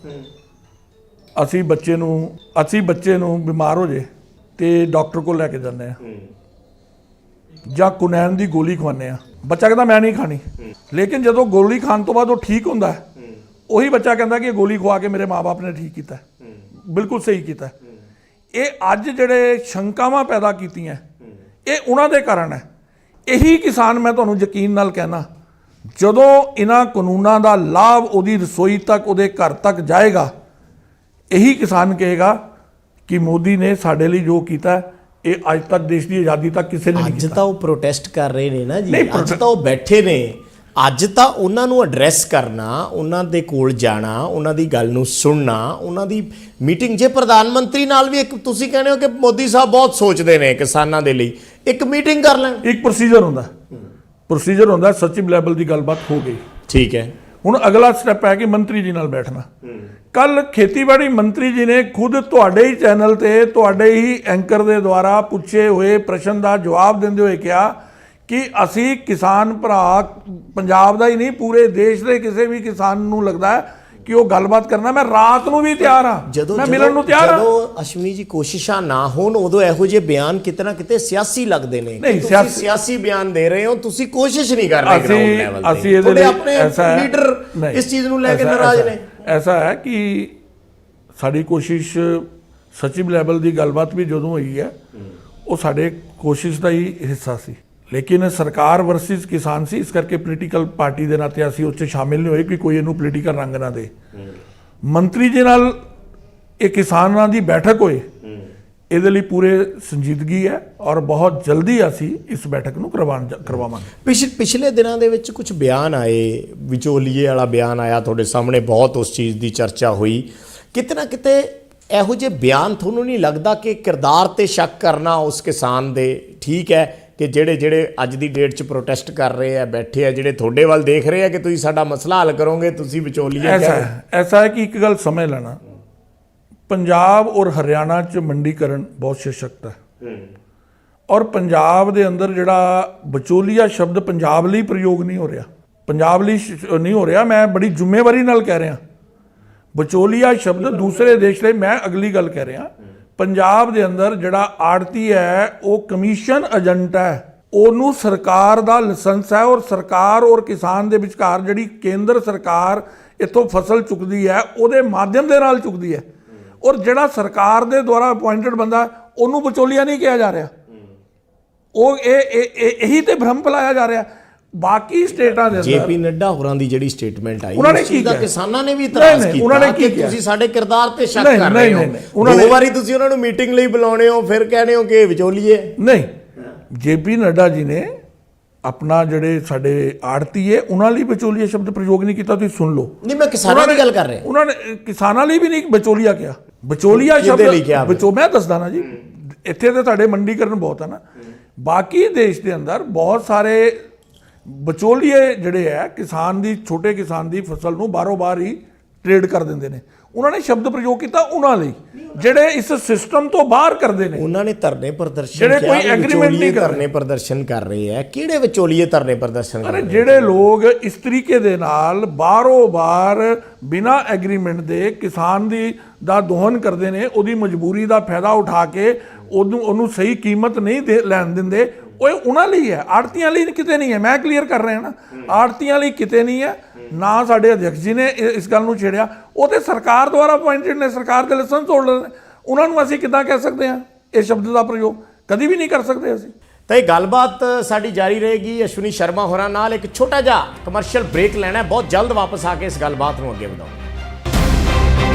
ਅਸੀਂ ਬੱਚੇ ਨੂੰ ਬਿਮਾਰ ਹੋ ਜੇ ਤੇ ਡਾਕਟਰ ਕੋਲ ਲੈ ਕੇ ਜਾਂਦੇ ਆ ਜਾਂ ਕੁਨੈਨ ਦੀ ਗੋਲੀ ਖਵਾਉਂਦੇ ਆ, ਬੱਚਾ ਕਹਿੰਦਾ ਮੈਂ ਨਹੀਂ ਖਾਣੀ, ਲੇਕਿਨ ਜਦੋਂ ਗੋਲੀ ਖਾਣ ਤੋਂ ਬਾਅਦ ਉਹ ਠੀਕ ਹੁੰਦਾ ਹੈ, ਉਹੀ ਬੱਚਾ ਕਹਿੰਦਾ ਕਿ ਇਹ ਗੋਲੀ ਖਵਾ ਕੇ ਮੇਰੇ ਮਾਂ-ਬਾਪ ਨੇ ਠੀਕ ਕੀਤਾ, ਬਿਲਕੁਲ ਸਹੀ ਕੀਤਾ। ਇਹ ਅੱਜ ਜਿਹੜੇ ਸ਼ੰਕਾਵਾਂ ਪੈਦਾ ਕੀਤੀਆਂ, ਇਹ ਉਹਨਾਂ ਦੇ ਕਾਰਨ ਹੈ। ਇਹੀ ਕਿਸਾਨ, ਮੈਂ ਤੁਹਾਨੂੰ ਯਕੀਨ ਨਾਲ ਕਹਿਣਾ, ਜਦੋਂ ਇਹਨਾਂ ਕਾਨੂੰਨਾਂ ਦਾ ਲਾਭ ਉਹਦੀ ਰਸੋਈ ਤੱਕ, ਉਹਦੇ ਘਰ ਤੱਕ ਜਾਏਗਾ, ਇਹੀ ਕਿਸਾਨ ਕਹੇਗਾ ਕਿ ਮੋਦੀ ਨੇ ਸਾਡੇ ਲਈ ਜੋ ਕੀਤਾ ਇਹ ਅੱਜ ਤੱਕ ਦੇਸ਼ ਦੀ ਆਜ਼ਾਦੀ ਤੱਕ ਕਿਸੇ ਨੇ ਨਹੀਂ ਕੀਤਾ। ਅੱਜ ਤਾਂ ਉਹ ਪ੍ਰੋਟੈਸਟ ਕਰ ਰਹੇ ਨੇ ਨਾ ਜੀ, ਅੱਜ ਤਾਂ ਉਹ ਬੈਠੇ ਨੇ। ਅੱਜ ਤਾਂ ਉਹਨਾਂ ਨੂੰ ਐਡਰੈਸ ਕਰਨਾ, ਉਹਨਾਂ ਦੇ ਕੋਲ ਜਾਣਾ, ਉਹਨਾਂ ਦੀ ਗੱਲ ਨੂੰ ਸੁਣਨਾ, ਉਹਨਾਂ ਦੀ ਮੀਟਿੰਗ। ਜੇ ਪ੍ਰਧਾਨ ਮੰਤਰੀ ਨਾਲ ਵੀ ਇੱਕ ਤੁਸੀਂ ਕਹਿੰਦੇ ਹੋ ਕਿ ਮੋਦੀ ਸਾਹਿਬ ਬਹੁਤ ਸੋਚਦੇ ਨੇ ਕਿਸਾਨਾਂ ਦੇ ਲਈ, ਇੱਕ ਮੀਟਿੰਗ ਕਰ ਲੈਣ। ਇੱਕ ਪ੍ਰੋਸੀਜਰ ਹੁੰਦਾ, ਪ੍ਰੋਸੀਜਰ ਹੁੰਦਾ ਸਚਿਵ ਲੈਵਲ ਦੀ ਗੱਲਬਾਤ ਹੋ ਗਈ। ਠੀਕ ਹੈ। ਹੁਣ ਅਗਲਾ ਸਟੈਪ ਹੈ ਕਿ ਮੰਤਰੀ ਜੀ ਨਾਲ ਬੈਠਣਾ। ਕੱਲ ਖੇਤੀਬਾੜੀ ਮੰਤਰੀ ਜੀ ਨੇ ਖੁਦ ਤੁਹਾਡੇ ਹੀ ਚੈਨਲ ਤੇ ਤੁਹਾਡੇ ਹੀ ਐਂਕਰ ਦੇ ਦੁਆਰਾ ਪੁੱਛੇ ਹੋਏ ਪ੍ਰਸ਼ਨ ਦਾ ਜਵਾਬ ਦਿੰਦੇ ਹੋਏ ਕਿਹਾ ਕਿ ਅਸੀਂ ਕਿਸਾਨ ਭਰਾ ਪੰਜਾਬ ਦਾ ਹੀ ਨਹੀਂ ਪੂਰੇ ਦੇਸ਼ ਦੇ ਕਿਸੇ ਵੀ ਕਿਸਾਨ ਨੂੰ ਲੱਗਦਾ ਹੈ ਕਿ ਉਹ ਗੱਲਬਾਤ ਕਰਨਾ, ਮੈਂ ਰਾਤ ਨੂੰ ਵੀ ਤਿਆਰ ਹਾਂ, ਮੈਂ ਮਿਲਣ ਨੂੰ ਤਿਆਰ ਹਾਂ। ਜਦੋਂ ਅਸ਼ਵਨੀ ਜੀ ਕੋਸ਼ਿਸ਼ਾਂ ਨਾ ਹੋਣ ਉਦੋਂ ਇਹੋ ਜਿਹੇ ਬਿਆਨ ਕਿਤੇ ਨਾ ਕਿਤੇ ਸਿਆਸੀ ਲੱਗਦੇ ਨੇ। ਨਹੀਂ, ਤੁਸੀਂ ਸਿਆਸੀ ਬਿਆਨ ਦੇ ਰਹੇ ਹੋ, ਤੁਸੀਂ ਕੋਸ਼ਿਸ਼ ਨਹੀਂ ਕਰ ਰਹੇ ਗਰਾਊਂਡ ਲੈਵਲ ਤੇ। ਅਸੀਂ ਇਹਦੇ ਲਈ ਆਪਣੇ ਲੀਡਰ ਇਸ ਚੀਜ਼ ਨੂੰ ਲੈ ਕੇ ਨਾਰਾਜ਼ ਨੇ। ਐਸਾ ਹੈ ਕਿ ਸਾਡੀ ਕੋਸ਼ਿਸ਼ ਸਚਿਵ ਲੈਵਲ ਦੀ ਗੱਲਬਾਤ ਵੀ ਜਦੋਂ ਹੋਈ ਹੈ ਉਹ ਸਾਡੇ ਕੋਸ਼ਿਸ਼ ਦਾ ਹੀ ਹਿੱਸਾ ਸੀ, ਲੇਕਿਨ ਸਰਕਾਰ ਵਰਸਸ ਕਿਸਾਨ ਸੀ, ਇਸ ਕਰਕੇ ਪੋਲੀਟੀਕਲ ਪਾਰਟੀ ਦੇ ਨਾਤੇ ਅਸੀਂ ਉੱਚ ਸ਼ਾਮਿਲ ਨਹੀਂ ਹੋਏ ਕਿ ਕੋਈ ਇਹਨੂੰ ਪੋਲੀਟੀਕਲ ਰੰਗ ਨਾ ਦੇ। ਮੰਤਰੀ ਜੀ ਨਾਲ ਇਹ ਕਿਸਾਨਾਂ ਦੀ ਬੈਠਕ ਹੋਏ, ਇਹਦੇ ਲਈ ਪੂਰੇ ਸੰਜੀਦਗੀ ਹੈ ਔਰ ਬਹੁਤ ਜਲਦੀ ਅਸੀਂ ਇਸ ਬੈਠਕ ਨੂੰ ਕਰਵਾਵਾਂਗੇ। ਪਿਛਲੇ ਦਿਨਾਂ ਦੇ ਵਿੱਚ ਕੁਝ ਬਿਆਨ ਆਏ, ਵਿਚੋਲੀਏ ਵਾਲਾ ਬਿਆਨ ਆਇਆ ਤੁਹਾਡੇ ਸਾਹਮਣੇ, ਬਹੁਤ ਉਸ ਚੀਜ਼ ਦੀ ਚਰਚਾ ਹੋਈ। ਕਿਤੇ ਨਾ ਕਿਤੇ ਇਹੋ ਜਿਹੇ ਬਿਆਨ ਤੁਹਾਨੂੰ ਨਹੀਂ ਲੱਗਦਾ ਕਿ ਕਿਰਦਾਰ ਤੇ ਸ਼ੱਕ ਕਰਨਾ ਉਸ ਕਿਸਾਨ ਦੇ ਠੀਕ ਹੈ ਕਿ ਜਿਹੜੇ ਅੱਜ ਦੀ ਡੇਟ 'ਚ ਪ੍ਰੋਟੈਸਟ ਕਰ ਰਹੇ ਆ, ਬੈਠੇ ਆ, ਜਿਹੜੇ ਤੁਹਾਡੇ ਵੱਲ ਦੇਖ ਰਹੇ ਆ ਕਿ ਤੁਸੀਂ ਸਾਡਾ ਮਸਲਾ ਹੱਲ ਕਰੋਗੇ, ਤੁਸੀਂ ਵਿਚੋਲੀਏ ਐਸਾ ਹੈ ਕਿ ਇੱਕ ਗੱਲ ਸਮਝ ਲੈਣਾ, ਪੰਜਾਬ ਔਰ ਹਰਿਆਣਾ 'ਚ ਮੰਡੀਕਰਨ ਬਹੁਤ ਸਸ਼ਕਤ ਹੈ ਔਰ ਪੰਜਾਬ ਦੇ ਅੰਦਰ ਜਿਹੜਾ ਵਿਚੋਲੀਆ ਸ਼ਬਦ ਪੰਜਾਬ ਲਈ ਪ੍ਰਯੋਗ ਨਹੀਂ ਹੋ ਰਿਹਾ, ਪੰਜਾਬ ਲਈ ਨਹੀਂ ਹੋ ਰਿਹਾ। ਮੈਂ ਬੜੀ ਜ਼ਿੰਮੇਵਾਰੀ ਨਾਲ ਕਹਿ ਰਿਹਾ, ਵਿਚੋਲੀਆ ਸ਼ਬਦ ਦੂਸਰੇ ਦੇਸ਼ ਲਈ, ਮੈਂ ਅਗਲੀ ਗੱਲ ਕਹਿ ਰਿਹਾ, ਪੰਜਾਬ ਦੇ ਅੰਦਰ ਜਿਹੜਾ ਆੜਤੀ ਹੈ ਉਹ ਕਮਿਸ਼ਨ ਏਜੰਟ ਹੈ, ਉਹਨੂੰ ਸਰਕਾਰ ਦਾ ਲਾਇਸੈਂਸ ਹੈ ਔਰ ਸਰਕਾਰ ਔਰ ਕਿਸਾਨ ਦੇ ਵਿਚਕਾਰ ਜਿਹੜੀ ਕੇਂਦਰ ਸਰਕਾਰ ਇੱਥੋਂ ਫਸਲ ਚੁੱਕਦੀ ਹੈ ਉਹਦੇ ਮਾਧਿਅਮ ਦੇ ਨਾਲ ਚੁੱਕਦੀ ਹੈ ਔਰ ਜਿਹੜਾ ਸਰਕਾਰ ਦੇ ਦੁਆਰਾ ਅਪੁਆਇੰਟਡ ਬੰਦਾ ਉਹਨੂੰ ਵਿਚੋਲੀਆ ਨਹੀਂ ਕਿਹਾ ਜਾ ਰਿਹਾ। ਉਹ ਇਹੀ ਤੇ ਭ੍ਰਮ ਫੈਲਾਇਆ ਜਾ ਰਿਹਾ। ਬਾਕੀ ਸਟੇਟਾਂ ਦੇ ਅੰਦਰ ਜੇਪੀ ਨੱਡਾ ਹੋਰਾਂ ਦੀ ਜਿਹੜੀ ਸਟੇਟਮੈਂਟ ਆਈ, ਉਹਨਾਂ ਨੇ ਕੀ ਕਿਹਾ? ਕਿਸਾਨਾਂ ਨੇ ਵੀ ਇਤਰਾਜ਼ ਕੀਤਾ, ਉਹਨਾਂ ਨੇ ਕਿ ਤੁਸੀਂ ਸਾਡੇ ਕਿਰਦਾਰ ਤੇ ਸ਼ੱਕ ਕਰ ਰਹੇ ਹੋ। ਦੋ ਵਾਰੀ ਤੁਸੀਂ ਉਹਨਾਂ ਨੂੰ ਮੀਟਿੰਗ ਲਈ ਬੁਲਾਉਣੇ ਹੋ, ਫਿਰ ਕਹਿੰਦੇ ਹੋ ਕਿ ਵਿਚੋਲੀਏ। ਨਹੀਂ, ਜੇਪੀ ਨੱਡਾ ਜੀ ਨੇ ਆਪਣਾ ਜਿਹੜੇ ਸਾਡੇ ਆੜਤੀ ਹੈ ਉਹਨਾਂ ਲਈ ਵਿਚੋਲੀਆ ਸ਼ਬਦ ਪ੍ਰਯੋਗ ਨਹੀਂ ਕੀਤਾ, ਤੁਸੀਂ ਸੁਣ ਲਓ। ਨਹੀਂ, ਮੈਂ ਕਿਸਾਨਾਂ ਦੀ ਗੱਲ ਕਰ ਰਿਹਾ। ਉਹਨਾਂ ਨੇ ਕਿਸਾਨਾਂ ਲਈ ਵੀ ਨਹੀਂ ਵਿਚੋਲੀਆ ਕਿਹਾ। ਵਿਚੋਲੀਆ ਸ਼ਬਦ ਮੈਂ ਦੱਸਦਾ ਨਾ ਜੀ, ਇੱਥੇ ਤੇ ਤੁਹਾਡੇ ਮੰਡੀਕਰਨ ਬਹੁਤ ਹੈ ਨਾ, ਬਾਕੀ ਦੇਸ਼ ਦੇ ਅੰਦਰ ਬਹੁਤ ਸਾਰੇ ਵਿਚੋਲੀਏ ਜਿਹੜੇ ਹੈ ਕਿਸਾਨ ਦੀ, ਛੋਟੇ ਕਿਸਾਨ ਦੀ ਫਸਲ ਨੂੰ ਬਾਹਰੋਂ ਬਾਹਰ ਹੀ ਟ੍ਰੇਡ ਕਰ ਦਿੰਦੇ ਨੇ। ਉਹਨਾਂ ਨੇ ਸ਼ਬਦ ਪ੍ਰਯੋਗ ਕੀਤਾ ਉਹਨਾਂ ਲਈ ਜਿਹੜੇ ਇਸ ਸਿਸਟਮ ਤੋਂ ਬਾਹਰ ਕਰਦੇ ਨੇ। ਉਹਨਾਂ ਨੇ ਧਰਨੇ ਪ੍ਰਦਰਸ਼ਨ, ਜਿਹੜੇ ਕੋਈ ਐਗਰੀਮੈਂਟ ਨਹੀਂ ਧਰਨੇ ਪ੍ਰਦਰਸ਼ਨ ਕਰ ਰਹੇ ਆ। ਕਿਹੜੇ ਵਿਚੋਲੀਏ ਧਰਨੇ ਪ੍ਰਦਰਸ਼ਨ ਕਰ ਰਹੇ? ਜਿਹੜੇ ਲੋਕ ਇਸ ਤਰੀਕੇ ਦੇ ਨਾਲ ਬਾਹਰੋਂ ਬਾਹਰ ਬਿਨਾਂ ਐਗਰੀਮੈਂਟ ਦੇ ਕਿਸਾਨ ਦਾ ਦੋਹਨ ਕਰਦੇ ਨੇ, ਉਹਦੀ ਮਜਬੂਰੀ ਦਾ ਫਾਇਦਾ ਉਠਾ ਕੇ ਉਹਨੂੰ ਸਹੀ ਕੀਮਤ ਨਹੀਂ ਲੈਣ ਦਿੰਦੇ, ਉਹ ਉਹਨਾਂ ਲਈ ਹੈ। ਆੜਤੀਆਂ ਲਈ ਕਿਤੇ ਨਹੀਂ ਹੈ, ਮੈਂ ਕਲੀਅਰ ਕਰ ਰਿਹਾ ਨਾ, ਆੜਤੀਆਂ ਲਈ ਕਿਤੇ ਨਹੀਂ ਹੈ। ਨਾ ਸਾਡੇ ਅਧਿਕਸ਼ ਜੀ ਨੇ ਇਸ ਗੱਲ ਨੂੰ ਛੇੜਿਆ, ਉਹ ਤੇ ਸਰਕਾਰ ਦੁਆਰਾ ਅਪੁਆਇੰਟਡ ਨੇ, ਸਰਕਾਰ ਦੇ ਲਾਇਸੈਂਸ ਹੋਲਡਰ ਨੇ, ਉਹਨਾਂ ਨੂੰ ਅਸੀਂ ਕਿੱਦਾਂ ਕਹਿ ਸਕਦੇ ਹਾਂ ਇਹ ਸ਼ਬਦ ਦਾ ਪ੍ਰਯੋਗ? ਕਦੀ ਵੀ ਨਹੀਂ ਕਰ ਸਕਦੇ ਅਸੀਂ। ਤਾਂ ਇਹ ਗੱਲਬਾਤ ਸਾਡੀ ਜਾਰੀ ਰਹੇਗੀ ਅਸ਼ਵਨੀ ਸ਼ਰਮਾ ਹੋਰਾਂ ਨਾਲ। ਇੱਕ ਛੋਟਾ ਜਿਹਾ ਕਮਰਸ਼ੀਅਲ ਬ੍ਰੇਕ ਲੈਣਾ, ਬਹੁਤ ਜਲਦ ਵਾਪਸ ਆ ਕੇ ਇਸ ਗੱਲਬਾਤ ਨੂੰ ਅੱਗੇ ਵਧਾਉਣਾ।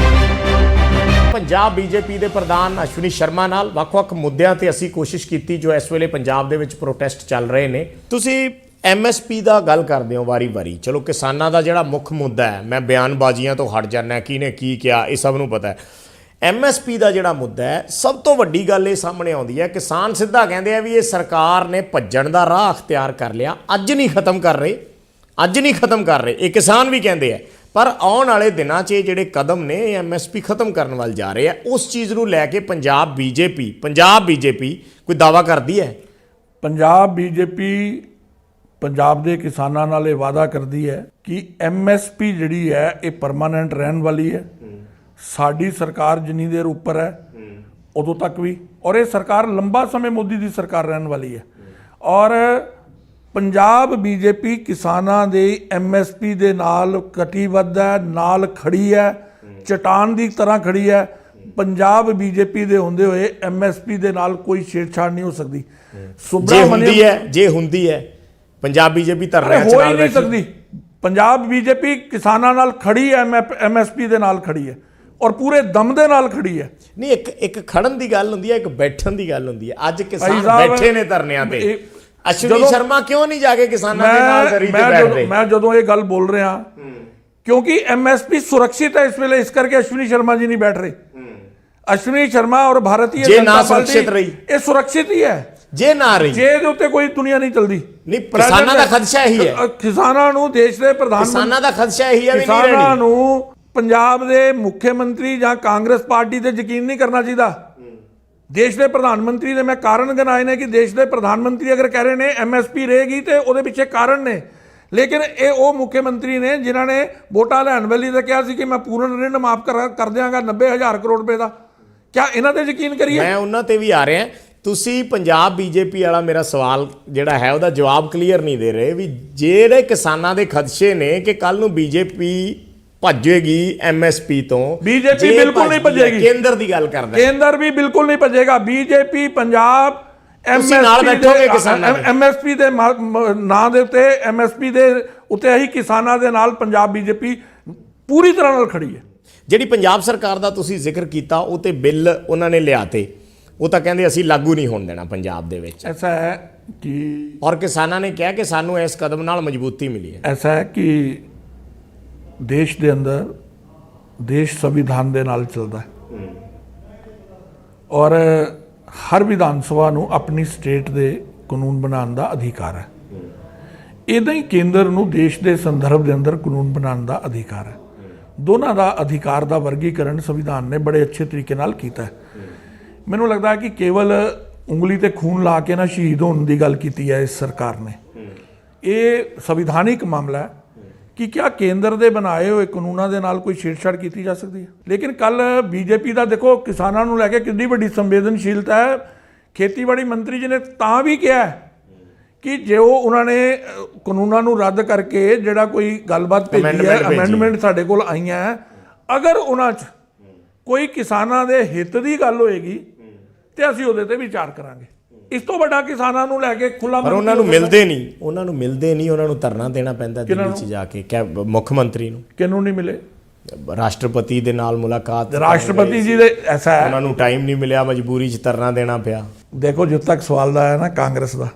ਪੰਜਾਬ ਬੀਜੇਪੀ ਦੇ ਪ੍ਰਧਾਨ ਅਸ਼ਵਨੀ ਸ਼ਰਮਾ ਨਾਲ ਵੱਖ-ਵੱਖ ਮੁੱਦਿਆਂ ਤੇ ਅਸੀਂ ਕੋਸ਼ਿਸ਼ ਕੀਤੀ ਜੋ ਇਸ ਵੇਲੇ ਪੰਜਾਬ ਦੇ ਵਿੱਚ ਪ੍ਰੋਟੈਸਟ ਚੱਲ ਰਹੇ ਨੇ। ਤੁਸੀਂ MSP ਦਾ ਗੱਲ ਕਰਦੇ ਹੋ ਵਾਰੀ-ਵਾਰੀ, ਚਲੋ ਕਿਸਾਨਾਂ ਦਾ ਜਿਹੜਾ ਮੁੱਖ ਮੁੱਦਾ ਹੈ, ਮੈਂ ਬਿਆਨਬਾਜ਼ੀਆਂ ਤੋਂ ਹਟ ਜਾਣਾ, ਕਿਹਨੇ ਕੀ ਕਿਹਾ ਇਹ ਸਭ ਨੂੰ ਪਤਾ ਹੈ। MSP ਦਾ ਜਿਹੜਾ ਮੁੱਦਾ ਹੈ, ਸਭ ਤੋਂ ਵੱਡੀ ਗੱਲ ਇਹ ਸਾਹਮਣੇ ਆਉਂਦੀ ਹੈ, ਕਿਸਾਨ ਸਿੱਧਾ ਕਹਿੰਦੇ ਆ ਵੀ ਇਹ ਸਰਕਾਰ ਨੇ ਭੱਜਣ ਦਾ ਰਾਹ ਅਖਤਿਆਰ ਕਰ ਲਿਆ, ਅੱਜ ਨਹੀਂ ਖਤਮ ਕਰ ਰਹੇ, ਅੱਜ ਨਹੀਂ ਖਤਮ ਕਰ ਰਹੇ, ਇਹ ਕਿਸਾਨ ਵੀ ਕਹਿੰਦੇ ਆ। ਪਰ ਆਉਣ ਵਾਲੇ ਦਿਨਾਂ 'ਚ ਇਹ ਜਿਹੜੇ ਕਦਮ ਨੇ ਇਹ MSP ਖਤਮ ਕਰਨ ਵੱਲ ਜਾ ਰਹੇ ਆ। ਉਸ ਚੀਜ਼ ਨੂੰ ਲੈ ਕੇ ਪੰਜਾਬ ਬੀਜੇਪੀ ਕੋਈ ਦਾਅਵਾ ਕਰਦੀ ਹੈ? ਪੰਜਾਬ ਬੀਜੇਪੀ ਪੰਜਾਬ ਦੇ ਕਿਸਾਨਾਂ ਨਾਲ ਇਹ ਵਾਅਦਾ ਕਰਦੀ ਹੈ ਕਿ MSP ਜਿਹੜੀ ਹੈ ਇਹ ਪਰਮਾਨੈਂਟ ਰਹਿਣ ਵਾਲੀ ਹੈ। ਸਾਡੀ ਸਰਕਾਰ ਜਿੰਨੀ ਦੇਰ ਉੱਪਰ ਹੈ ਉਦੋਂ ਤੱਕ ਵੀ, ਔਰ ਇਹ ਸਰਕਾਰ ਲੰਬਾ ਸਮੇਂ ਮੋਦੀ ਦੀ ਸਰਕਾਰ ਰਹਿਣ ਵਾਲੀ ਹੈ। ਔਰ ਪੰਜਾਬ ਬੀਜੇਪੀ ਕਿਸਾਨਾਂ ਦੇ MSP ਦੇ ਨਾਲ ਕਟੀਬੱਧ ਹੈ, ਨਾਲ ਖੜੀ ਹੈ, ਚਟਾਨ ਦੀ ਤਰ੍ਹਾਂ ਖੜੀ ਹੈ। ਪੰਜਾਬ ਬੀਜੇਪੀ ਦੇ ਹੁੰਦੇ ਹੋਏ MSP ਦੇ ਨਾਲ ਕੋਈ ਛੇੜਛਾੜ ਨਹੀਂ ਹੋ ਸਕਦੀ। ਜੇ ਹੁੰਦੀ ਹੈ ਪੰਜਾਬ ਬੀਜੇਪੀ ਧਰਨੇ ਹੋ ਹੀ ਨਹੀਂ ਸਕਦੀ। ਪੰਜਾਬ ਬੀਜੇਪੀ ਕਿਸਾਨਾਂ ਨਾਲ ਖੜੀ ਹੈ, MSP ਦੇ ਨਾਲ ਖੜੀ ਹੈ ਔਰ ਪੂਰੇ ਦਮ ਦੇ ਨਾਲ ਖੜੀ ਹੈ। ਨਹੀਂ, ਇੱਕ ਖੜਨ ਦੀ ਗੱਲ ਹੁੰਦੀ ਹੈ, ਇੱਕ ਬੈਠਣ ਦੀ ਗੱਲ ਹੁੰਦੀ ਹੈ। ਅੱਜ ਕਿਸਾਨ ਬੈਠੇ ਨੇ ਧਰਨਿਆਂ ਤੇ, ਅਸ਼ਵਨੀ ਸ਼ਰਮਾ ਕਿਉਂ ਨਹੀਂ ਜਾ ਕੇ ਕਿਸਾਨਾਂ ਦੇ ਨਾਲ ਦਰੀ ਤੇ ਬੈਠਦੇ? ਮੈਂ ਜਦੋਂ ਇਹ ਗੱਲ ਬੋਲ ਰਿਹਾ ਕਿਉਂਕਿ MSP ਸੁਰੱਖਿਅਤ ਹੈ ਇਸ ਵੇਲੇ, ਇਸ ਕਰਕੇ ਅਸ਼ਵਨੀ ਸ਼ਰਮਾ ਜੀ ਨਹੀਂ ਬੈਠ ਰਹੇ। ਅਸ਼ਵਨੀ ਸ਼ਰਮਾ ਔਰ ਭਾਰਤੀ ਜਨਤਾ ਪਾਰਟੀ ਇਹ ਸੁਰੱਖਿਅਤ ਹੀ ਹੈ। ਜੇ ਨਾ ਰਹੀ, ਜੇ ਇਹਦੇ ਉੱਤੇ ਕੋਈ ਦੁਨੀਆ ਨਹੀਂ ਚੱਲਦੀ। ਨਹੀਂ, ਕਿਸਾਨਾਂ ਦਾ ਖਦਸ਼ਾ ਇਹੀ ਹੈ। ਕਿਸਾਨਾਂ ਨੂੰ ਦੇਸ਼ ਦੇ ਪ੍ਰਧਾਨ ਕਿਸਾਨਾਂ ਦਾ ਖਦਸ਼ਾ ਇਹੀ ਹੈ ਵੀ ਨਹੀਂ ਕਿਸਾਨਾਂ ਰਹਿਣੀ। ਨੂੰ ਪੰਜਾਬ ਦੇ ਮੁੱਖ ਮੰਤਰੀ ਜਾਂ ਕਾਂਗਰਸ ਪਾਰਟੀ ਤੇ ਯਕੀਨ ਨਹੀਂ ਕਰਨਾ ਚਾਹੀਦਾ। ਦੇਸ਼ ਦੇ ਪ੍ਰਧਾਨ ਮੰਤਰੀ ਦੇ ਮੈਂ ਕਾਰਨ ਗਿਣਾਏ ਨੇ ਕਿ ਦੇਸ਼ ਦੇ ਪ੍ਰਧਾਨ ਮੰਤਰੀ ਅਗਰ ਕਹਿ ਰਹੇ ਨੇ MSP ਰਹੇਗੀ ਤੇ ਉਹਦੇ ਪਿੱਛੇ ਕਾਰਨ ਨੇ, ਲੇਕਿਨ ਇਹ ਉਹ ਮੁੱਖ ਮੰਤਰੀ ਨੇ ਜਿਨ੍ਹਾਂ ਨੇ ਵੋਟਾਂ ਲੈਣ ਵੇਲੇ ਤਾਂ ਕਿਹਾ ਸੀ ਕਿ ਮੈਂ ਪੂਰਨ ਰਿਣ ਮਾਫ ਕਰ ਦਿਆਂਗਾ 90,000 ਕਰੋੜ ਰੁਪਏ ਦਾ। ਕਿਆ ਇਹਨਾਂ ਤੇ ਯਕੀਨ ਕਰੀਏ? ਮੈਂ ਉਹਨਾਂ ਤੇ ਵੀ ਆ ਰਿਹਾ। ਤੁਸੀਂ ਪੰਜਾਬ BJP ਵਾਲਾ ਮੇਰਾ ਸਵਾਲ ਜਿਹੜਾ ਹੈ ਉਹਦਾ ਜਵਾਬ ਕਲੀਅਰ ਨਹੀਂ ਦੇ ਰਹੇ ਵੀ ਜਿਹੜੇ ਕਿਸਾਨਾਂ ਦੇ ਖਦਸ਼ੇ ਨੇ ਕਿ ਕੱਲ ਨੂੰ BJP ਭੱਜੇਗੀ MSP ਤੋਂ। BJP ਬਿਲਕੁਲ ਨਹੀਂ ਭੱਜੇਗੀ। ਕੇਂਦਰ ਦੀ ਗੱਲ ਕਰਦਾ, ਕੇਂਦਰ ਵੀ ਬਿਲਕੁਲ ਨਹੀਂ ਭੱਜੇਗਾ। BJP ਪੰਜਾਬ ਨਾਲ ਬੈਠੋਗੇ ਕਿਸਾਨਾਂ ਦੇ। MSP ਦੇ ਨਾਂ ਦੇ ਉੱਤੇ, MSP ਦੇ ਉੱਤੇ ਹੀ ਕਿਸਾਨਾਂ ਦੇ ਨਾਲ ਪੰਜਾਬ BJP ਪੂਰੀ ਤਰ੍ਹਾਂ ਨਾਲ ਖੜੀ ਹੈ। ਜਿਹੜੀ ਪੰਜਾਬ ਸਰਕਾਰ ਦਾ ਤੁਸੀਂ ਜ਼ਿਕਰ ਕੀਤਾ ਉਹ ਤੇ ਬਿੱਲ ਉਹਨਾਂ ਨੇ ਲਿਆਤੇ, ਉਹ ਤਾਂ ਕਹਿੰਦੇ ਅਸੀਂ ਲਾਗੂ ਨਹੀਂ ਹੋਣ ਦੇਣਾ ਪੰਜਾਬ ਦੇ ਵਿੱਚ। ਐਸਾ ਹੈ ਕਿ ਔਰ ਕਿਸਾਨਾਂ ਨੇ ਕਿਹਾ ਕਿ ਸਾਨੂੰ ਇਸ ਕਦਮ ਨਾਲ ਮਜ਼ਬੂਤੀ ਮਿਲੀ ਹੈ। ਐਸਾ ਹੈ ਕਿ ਦੇਸ਼ ਦੇ ਅੰਦਰ ਦੇਸ਼ ਸੰਵਿਧਾਨ ਦੇ ਨਾਲ ਚੱਲਦਾ ਹੈ ਔਰ ਹਰ ਵਿਧਾਨ ਸਭਾ ਨੂੰ ਆਪਣੀ ਸਟੇਟ ਦੇ ਕਾਨੂੰਨ ਬਣਾਉਣ ਦਾ ਅਧਿਕਾਰ ਹੈ। ਇਦਾਂ ਹੀ ਕੇਂਦਰ ਨੂੰ ਦੇਸ਼ ਦੇ ਸੰਦਰਭ ਦੇ ਅੰਦਰ ਕਾਨੂੰਨ ਬਣਾਉਣ ਦਾ ਅਧਿਕਾਰ ਹੈ। ਦੋਨਾਂ ਦਾ ਅਧਿਕਾਰ ਦਾ ਵਰਗੀਕਰਨ ਸੰਵਿਧਾਨ ਨੇ ਬੜੇ ਅੱਛੇ ਤਰੀਕੇ ਨਾਲ ਕੀਤਾ ਹੈ। ਮੈਨੂੰ ਲੱਗਦਾ ਹੈ ਕਿ ਕੇਵਲ ਉਂਗਲੀ ਤੇ ਖੂਨ ਲਾ ਕੇ ਨਾ ਸ਼ਹੀਦ ਹੋਣ ਦੀ ਗੱਲ ਕੀਤੀ ਹੈ ਇਸ ਸਰਕਾਰ ਨੇ। ਇਹ ਸੰਵਿਧਾਨਿਕ ਮਾਮਲਾ ਹੈ ਕਿ ਕਿਆ ਕੇਂਦਰ ਦੇ ਬਣਾਏ ਹੋਏ ਕਾਨੂੰਨਾਂ ਦੇ ਨਾਲ ਕੋਈ ਛੇੜਛਾੜ ਕੀਤੀ ਜਾ ਸਕਦੀ ਹੈ। ਲੇਕਿਨ ਕੱਲ BJP ਦਾ ਦੇਖੋ ਕਿਸਾਨਾਂ ਨੂੰ ਲੈ ਕੇ ਕਿੰਨੀ ਵੱਡੀ ਸੰਵੇਦਨਸ਼ੀਲਤਾ ਹੈ। ਖੇਤੀਬਾੜੀ ਮੰਤਰੀ ਜੀ ਨੇ ਤਾਂ ਵੀ ਕਿਹਾ ਕਿ ਜੇ ਉਹਨਾਂ ਨੇ ਕਾਨੂੰਨਾਂ ਨੂੰ ਰੱਦ ਕਰਕੇ ਜਿਹੜਾ ਕੋਈ ਗੱਲਬਾਤ ਭੇਜੀ ਹੈ, ਅਮੈਂਡਮੈਂਟ ਸਾਡੇ ਕੋਲ ਆਈਆਂ ਹੈ, ਅਗਰ ਉਹਨਾਂ 'ਚ ਕੋਈ ਕਿਸਾਨਾਂ ਦੇ ਹਿੱਤ ਦੀ ਗੱਲ ਹੋਏਗੀ ਤੇ ਅਸੀਂ ਉਹਦੇ ਤੇ ਵਿਚਾਰ ਕਰਾਂਗੇ। ਇਸ ਤੋਂ ਵੱਡਾ ਕਿਸਾਨਾਂ ਨੂੰ ਲੈ ਕੇ ਖੁੱਲਾ ਪਰ ਉਹਨਾਂ ਨੂੰ ਮਿਲਦੇ ਨਹੀਂ, ਉਹਨਾਂ ਨੂੰ ਧਰਨਾ ਦੇਣਾ ਪੈਂਦਾ ਦਿੱਲੀ 'ਚ ਜਾ ਕੇ। ਕਿਆ ਮੁੱਖ ਮੰਤਰੀ ਨੂੰ ਕਿਹਨੂੰ ਨਹੀਂ ਮਿਲੇ? ਰਾਸ਼ਟਰਪਤੀ ਦੇ ਨਾਲ ਮੁਲਾਕਾਤ, ਰਾਸ਼ਟਰਪਤੀ ਜੀ ਦੇ ਐਸਾ ਹੈ ਉਹਨਾਂ ਨੂੰ ਟਾਈਮ ਨਹੀਂ ਮਿਲਿਆ, ਮਜਬੂਰੀ 'ਚ ਧਰਨਾ ਦੇਣਾ ਪਿਆ। ਦੇਖੋ ਜਿੱਦ ਤੱਕ ਸਵਾਲ ਦਾ ਹੈ ਨਾ ਕਾਂਗਰਸ ਦਾ,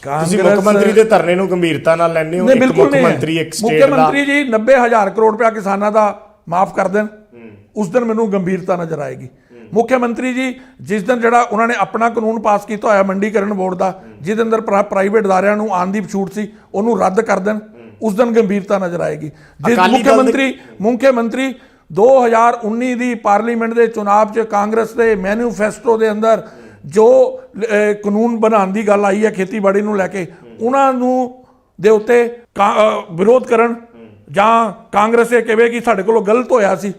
ਤੁਸੀਂ ਮੁੱਖ ਮੰਤਰੀ ਦੇ ਧਰਨੇ ਨੂੰ ਗੰਭੀਰਤਾ ਨਾਲ ਲੈਂਦੇ ਹੋ। ਇੱਕ ਮੁੱਖ ਮੰਤਰੀ ਇੱਕ ਸਟੇਟ ਦਾ, ਮੁੱਖ ਮੰਤਰੀ ਜੀ 90,000 ਕਰੋੜ ਰੁਪਇਆ ਕਿਸਾਨਾਂ ਦਾ ਮਾਫ ਕਰ ਦੇਣ, ਉਸ ਦਿਨ ਮੈਨੂੰ ਗੰਭੀਰਤਾ ਨਜ਼ਰ ਆਏਗੀ। ਮੁੱਖ ਮੰਤਰੀ ਜੀ ਜਿਸ ਦਿਨ ਜਿਹੜਾ ਉਹਨਾਂ ਨੇ ਆਪਣਾ ਕਾਨੂੰਨ ਪਾਸ ਕੀਤਾ ਹੋਇਆ ਮੰਡੀਕਰਨ ਬੋਰਡ ਦਾ, ਜਿਹਦੇ ਅੰਦਰ ਪ੍ਰਾਈਵੇਟ ਅਦਾਰਿਆਂ ਨੂੰ ਆਉਣ ਦੀ ਛੂਟ ਸੀ, ਉਹਨੂੰ ਰੱਦ ਕਰ ਦੇਣ, ਉਸ ਦਿਨ ਗੰਭੀਰਤਾ ਨਜ਼ਰ ਆਏਗੀ। ਜਿਸ ਮੁੱਖ ਮੰਤਰੀ 2019 ਦੀ ਪਾਰਲੀਮੈਂਟ ਦੇ ਚੁਣਾਵ 'ਚ ਕਾਂਗਰਸ ਦੇ ਮੈਨੀਫੈਸਟੋ ਦੇ ਅੰਦਰ ਜੋ ਕਾਨੂੰਨ ਬਣਾਉਣ ਦੀ ਗੱਲ ਆਈ ਹੈ ਖੇਤੀਬਾੜੀ ਨੂੰ ਲੈ ਕੇ, ਉਹਨਾਂ ਨੂੰ ਦੇ ਉੱਤੇ ਵਿਰੋਧ ਕਰਨ ਜਾਂ ਕਾਂਗਰਸ ਇਹ ਕਹੇ ਕਿ ਸਾਡੇ ਕੋਲੋਂ ਗਲਤ ਹੋਇਆ ਸੀ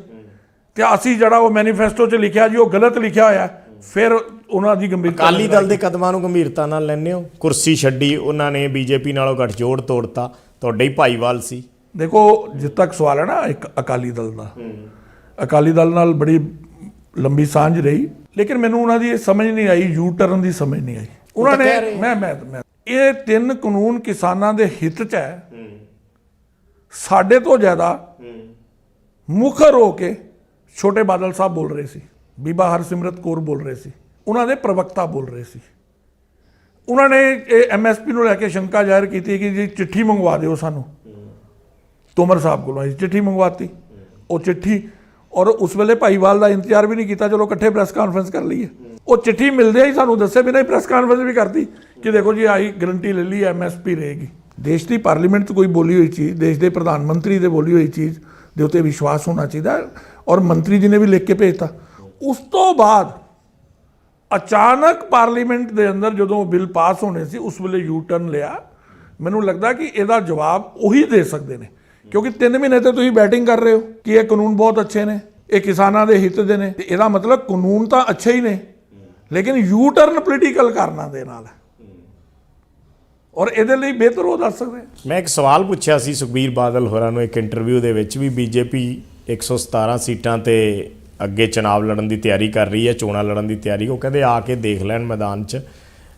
ਤੇ ਅਸੀਂ ਜਿਹੜਾ ਉਹ ਮੈਨੀਫੈਸਟੋ 'ਚ ਲਿਖਿਆ ਜੀ ਉਹ ਗਲਤ ਲਿਖਿਆ ਹੋਇਆ, ਫਿਰ ਉਹਨਾਂ ਦੀ ਗੰਭੀਰਤਾ। ਅਕਾਲੀ ਦਲ ਦੇ ਕਦਮਾਂ ਨੂੰ ਗੰਭੀਰਤਾ ਨਾਲ ਲੈਂਦੇ ਹੋ। ਕੁਰਸੀ ਛੱਡੀ, ਉਹਨਾਂ ਨੇ BJP ਨਾਲੋਂ ਗੱਠਜੋੜ ਤੋੜਤਾ, ਤੁਹਾਡੇ ਹੀ ਭਾਈਵਾਲ ਸੀ। ਦੇਖੋ ਜਿੱਦ ਤੱਕ ਸਵਾਲ ਹੈ ਨਾ ਇੱਕ ਅਕਾਲੀ ਦਲ ਦਾ, ਅਕਾਲੀ ਦਲ ਨਾਲ ਬੜੀ ਲੰਬੀ ਸਾਂਝ ਰਹੀ, ਲੇਕਿਨ ਮੈਨੂੰ ਉਹਨਾਂ ਦੀ ਇਹ ਸਮਝ ਨਹੀਂ ਆਈ, ਯੂ ਟਰਨ ਦੀ ਸਮਝ ਨਹੀਂ ਆਈ। ਉਹਨਾਂ ਨੇ ਮੈਂ ਇਹ 3 ਕਾਨੂੰਨ ਕਿਸਾਨਾਂ ਦੇ ਹਿੱਤ 'ਚ ਹੈ, ਸਾਡੇ ਤੋਂ ਜ਼ਿਆਦਾ ਮੁਖਰ ਹੋ ਕੇ ਛੋਟੇ ਬਾਦਲ ਸਾਹਿਬ ਬੋਲ ਰਹੇ ਸੀ, ਬੀਬਾ ਹਰਸਿਮਰਤ ਕੌਰ ਬੋਲ ਰਹੇ ਸੀ, ਉਹਨਾਂ ਦੇ ਪ੍ਰਵਕਤਾ ਬੋਲ ਰਹੇ ਸੀ। ਉਹਨਾਂ ਨੇ ਇਹ MSP ਨੂੰ ਲੈ ਕੇ ਸ਼ੰਕਾ ਜ਼ਾਹਿਰ ਕੀਤੀ ਕਿ ਜੀ ਚਿੱਠੀ ਮੰਗਵਾ ਦਿਓ ਸਾਨੂੰ, ਤੋਮਰ ਸਾਹਿਬ ਕੋਲੋਂ ਚਿੱਠੀ ਮੰਗਵਾਤੀ। ਉਹ ਚਿੱਠੀ ਔਰ ਉਸ ਵੇਲੇ ਭਾਈਵਾਲ ਦਾ ਇੰਤਜ਼ਾਰ ਵੀ ਨਹੀਂ ਕੀਤਾ, ਚਲੋ ਇਕੱਠੇ ਪ੍ਰੈਸ ਕਾਨਫਰੰਸ ਕਰ ਲਈਏ। ਉਹ ਚਿੱਠੀ ਮਿਲਦੇ ਹੀ ਸਾਨੂੰ ਦੱਸੇ ਬਿਨਾਂ ਹੀ ਪ੍ਰੈਸ ਕਾਨਫਰੰਸ ਵੀ ਕਰਤੀ ਕਿ ਦੇਖੋ ਜੀ ਆਈ ਗਰੰਟੀ ਲੈ ਲਈ, MSP ਰਹੇਗੀ। ਦੇਸ਼ ਦੀ ਪਾਰਲੀਮੈਂਟ 'ਚ ਕੋਈ ਬੋਲੀ ਹੋਈ ਚੀਜ਼, ਦੇਸ਼ ਦੇ ਪ੍ਰਧਾਨ ਮੰਤਰੀ ਦੇ ਬੋਲੀ ਹੋਈ ਚੀਜ਼ ਦੇ ਉੱਤੇ ਵਿਸ਼ਵਾਸ ਹੋਣਾ ਚਾਹੀਦਾ, ਔਰ ਮੰਤਰੀ ਜੀ ਨੇ ਵੀ ਲਿਖ ਕੇ ਭੇਜਤਾ। ਉਸ ਤੋਂ ਬਾਅਦ ਅਚਾਨਕ ਪਾਰਲੀਮੈਂਟ ਦੇ ਅੰਦਰ ਜਦੋਂ ਬਿੱਲ ਪਾਸ ਹੋਣੇ ਸੀ, ਉਸ ਵੇਲੇ ਯੂ ਟਰਨ ਲਿਆ। ਮੈਨੂੰ ਲੱਗਦਾ ਕਿ ਇਹਦਾ ਜਵਾਬ ਉਹੀ ਦੇ ਸਕਦੇ ਨੇ, ਕਿਉਂਕਿ 3 ਮਹੀਨੇ ਤੇ ਤੁਸੀਂ ਬੈਟਿੰਗ ਕਰ ਰਹੇ ਹੋ ਕਿ ਇਹ ਕਾਨੂੰਨ ਬਹੁਤ ਅੱਛੇ ਨੇ, ਇਹ ਕਿਸਾਨਾਂ ਦੇ ਹਿੱਤ ਦੇ ਨੇ, ਤੇ ਇਹਦਾ ਮਤਲਬ ਕਾਨੂੰਨ ਤਾਂ ਅੱਛੇ ਹੀ ਨੇ, ਲੇਕਿਨ ਯੂ ਟਰਨ ਪੋਲੀਟੀਕਲ ਕਾਰਨਾਂ ਦੇ ਨਾਲ ਹੈ, ਔਰ ਇਹਦੇ ਲਈ ਬਿਹਤਰ ਉਹ ਦੱਸ ਸਕਦੇ। ਮੈਂ ਇੱਕ ਸਵਾਲ ਪੁੱਛਿਆ ਸੀ ਸੁਖਬੀਰ ਬਾਦਲ ਹੋਰਾਂ ਨੂੰ ਇੱਕ ਇੰਟਰਵਿਊ ਦੇ ਵਿੱਚ ਵੀ BJP 117 ਸੀਟਾਂ ਤੇ ਅੱਗੇ ਚੁਣਾਵ ਲੜਨ ਦੀ ਤਿਆਰੀ ਕਰ ਰਹੀ ਹੈ, ਚੋਣਾਂ ਲੜਨ ਦੀ ਤਿਆਰੀ। ਉਹ ਕਹਿੰਦੇ ਆ ਕੇ ਦੇਖ ਲੈਣ ਮੈਦਾਨ 'ਚ,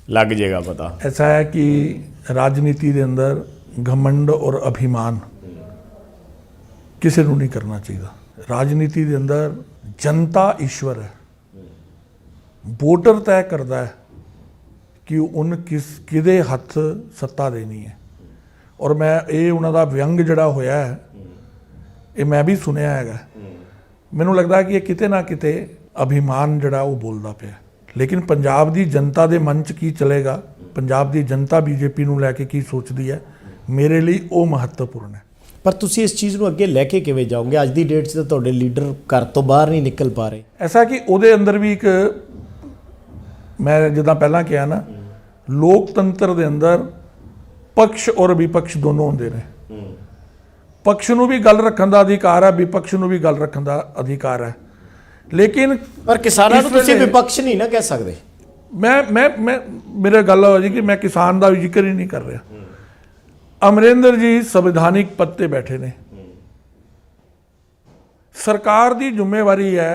ਲੱਗ ਜਾਏਗਾ ਪਤਾ। ਐਸਾ ਹੈ ਕਿ ਰਾਜਨੀਤੀ ਦੇ ਅੰਦਰ ਘਮੰਡ ਔਰ ਅਭਿਮਾਨ ਕਿਸੇ ਨੂੰ ਨਹੀਂ ਕਰਨਾ ਚਾਹੀਦਾ। ਰਾਜਨੀਤੀ ਦੇ ਅੰਦਰ ਜਨਤਾ ਈਸ਼ਵਰ ਹੈ, ਵੋਟਰ ਤੈਅ ਕਰਦਾ ਹੈ ਕਿ ਉਹਨ ਕਿਹਦੇ ਹੱਥ ਸੱਤਾ ਦੇਣੀ ਹੈ। ਔਰ ਮੈਂ ਇਹ ਉਹਨਾਂ ਦਾ ਵਿਅੰਗ ਜਿਹੜਾ ਹੋਇਆ ਹੈ, ਇਹ ਮੈਂ ਵੀ ਸੁਣਿਆ ਹੈਗਾ। ਮੈਨੂੰ ਲੱਗਦਾ ਕਿ ਇਹ ਕਿਤੇ ਨਾ ਕਿਤੇ ਅਭਿਮਾਨ ਜਿਹੜਾ ਉਹ ਬੋਲਦਾ ਪਿਆ, ਲੇਕਿਨ ਪੰਜਾਬ ਦੀ ਜਨਤਾ ਦੇ ਮਨ 'ਚ ਕੀ ਚੱਲੇਗਾ, ਪੰਜਾਬ ਦੀ ਜਨਤਾ ਬੀਜੇਪੀ ਨੂੰ ਲੈ ਕੇ ਕੀ ਸੋਚਦੀ ਹੈ, ਮੇਰੇ ਲਈ ਉਹ ਮਹੱਤਵਪੂਰਨ ਹੈ। ਪਰ ਤੁਸੀਂ ਇਸ ਚੀਜ਼ ਨੂੰ ਅੱਗੇ ਲੈ ਕੇ ਕਿਵੇਂ ਜਾਓਗੇ? ਅੱਜ ਦੀ ਡੇਟ 'ਚ ਤਾਂ ਤੁਹਾਡੇ ਲੀਡਰ ਘਰ ਤੋਂ ਬਾਹਰ ਨਹੀਂ ਨਿਕਲ ਪਾ ਰਹੇ। ਐਸਾ ਕਿ ਉਹਦੇ ਅੰਦਰ ਵੀ ਇੱਕ, ਮੈਂ ਜਿੱਦਾਂ ਪਹਿਲਾਂ ਕਿਹਾ ਨਾ, ਲੋਕਤੰਤਰ ਦੇ ਅੰਦਰ ਪਕਸ਼ ਔਰ ਵਿਪਕਸ਼ ਦੋਨੋਂ ਹੁੰਦੇ ਨੇ। ਪਕਸ਼ ਨੂੰ ਵੀ ਗੱਲ ਰੱਖਣ ਦਾ ਅਧਿਕਾਰ ਹੈ, ਵਿਪਕਸ਼ ਨੂੰ ਵੀ ਗੱਲ ਰੱਖਣ ਦਾ ਅਧਿਕਾਰ ਹੈ, ਲੇਕਿਨ ਪਰ ਕਿਸਾਨਾਂ ਨੂੰ ਤੁਸੀਂ ਵਿਪਕਸ਼ ਨਹੀਂ ਨਾ ਕਹਿ ਸਕਦੇ। ਮੈਂ ਮੇਰੇ ਗੱਲ ਹੋ ਜੀ ਕਿ ਮੈਂ ਕਿਸਾਨ ਦਾ ਜ਼ਿਕਰ ਹੀ ਨਹੀਂ ਕਰ ਰਿਹਾ। ਅਮਰਿੰਦਰ ਜੀ ਸੰਵਿਧਾਨਿਕ ਪਦ ਤੇ ਬੈਠੇ ਨੇ, ਸਰਕਾਰ ਦੀ ਜ਼ਿੰਮੇਵਾਰੀ ਹੈ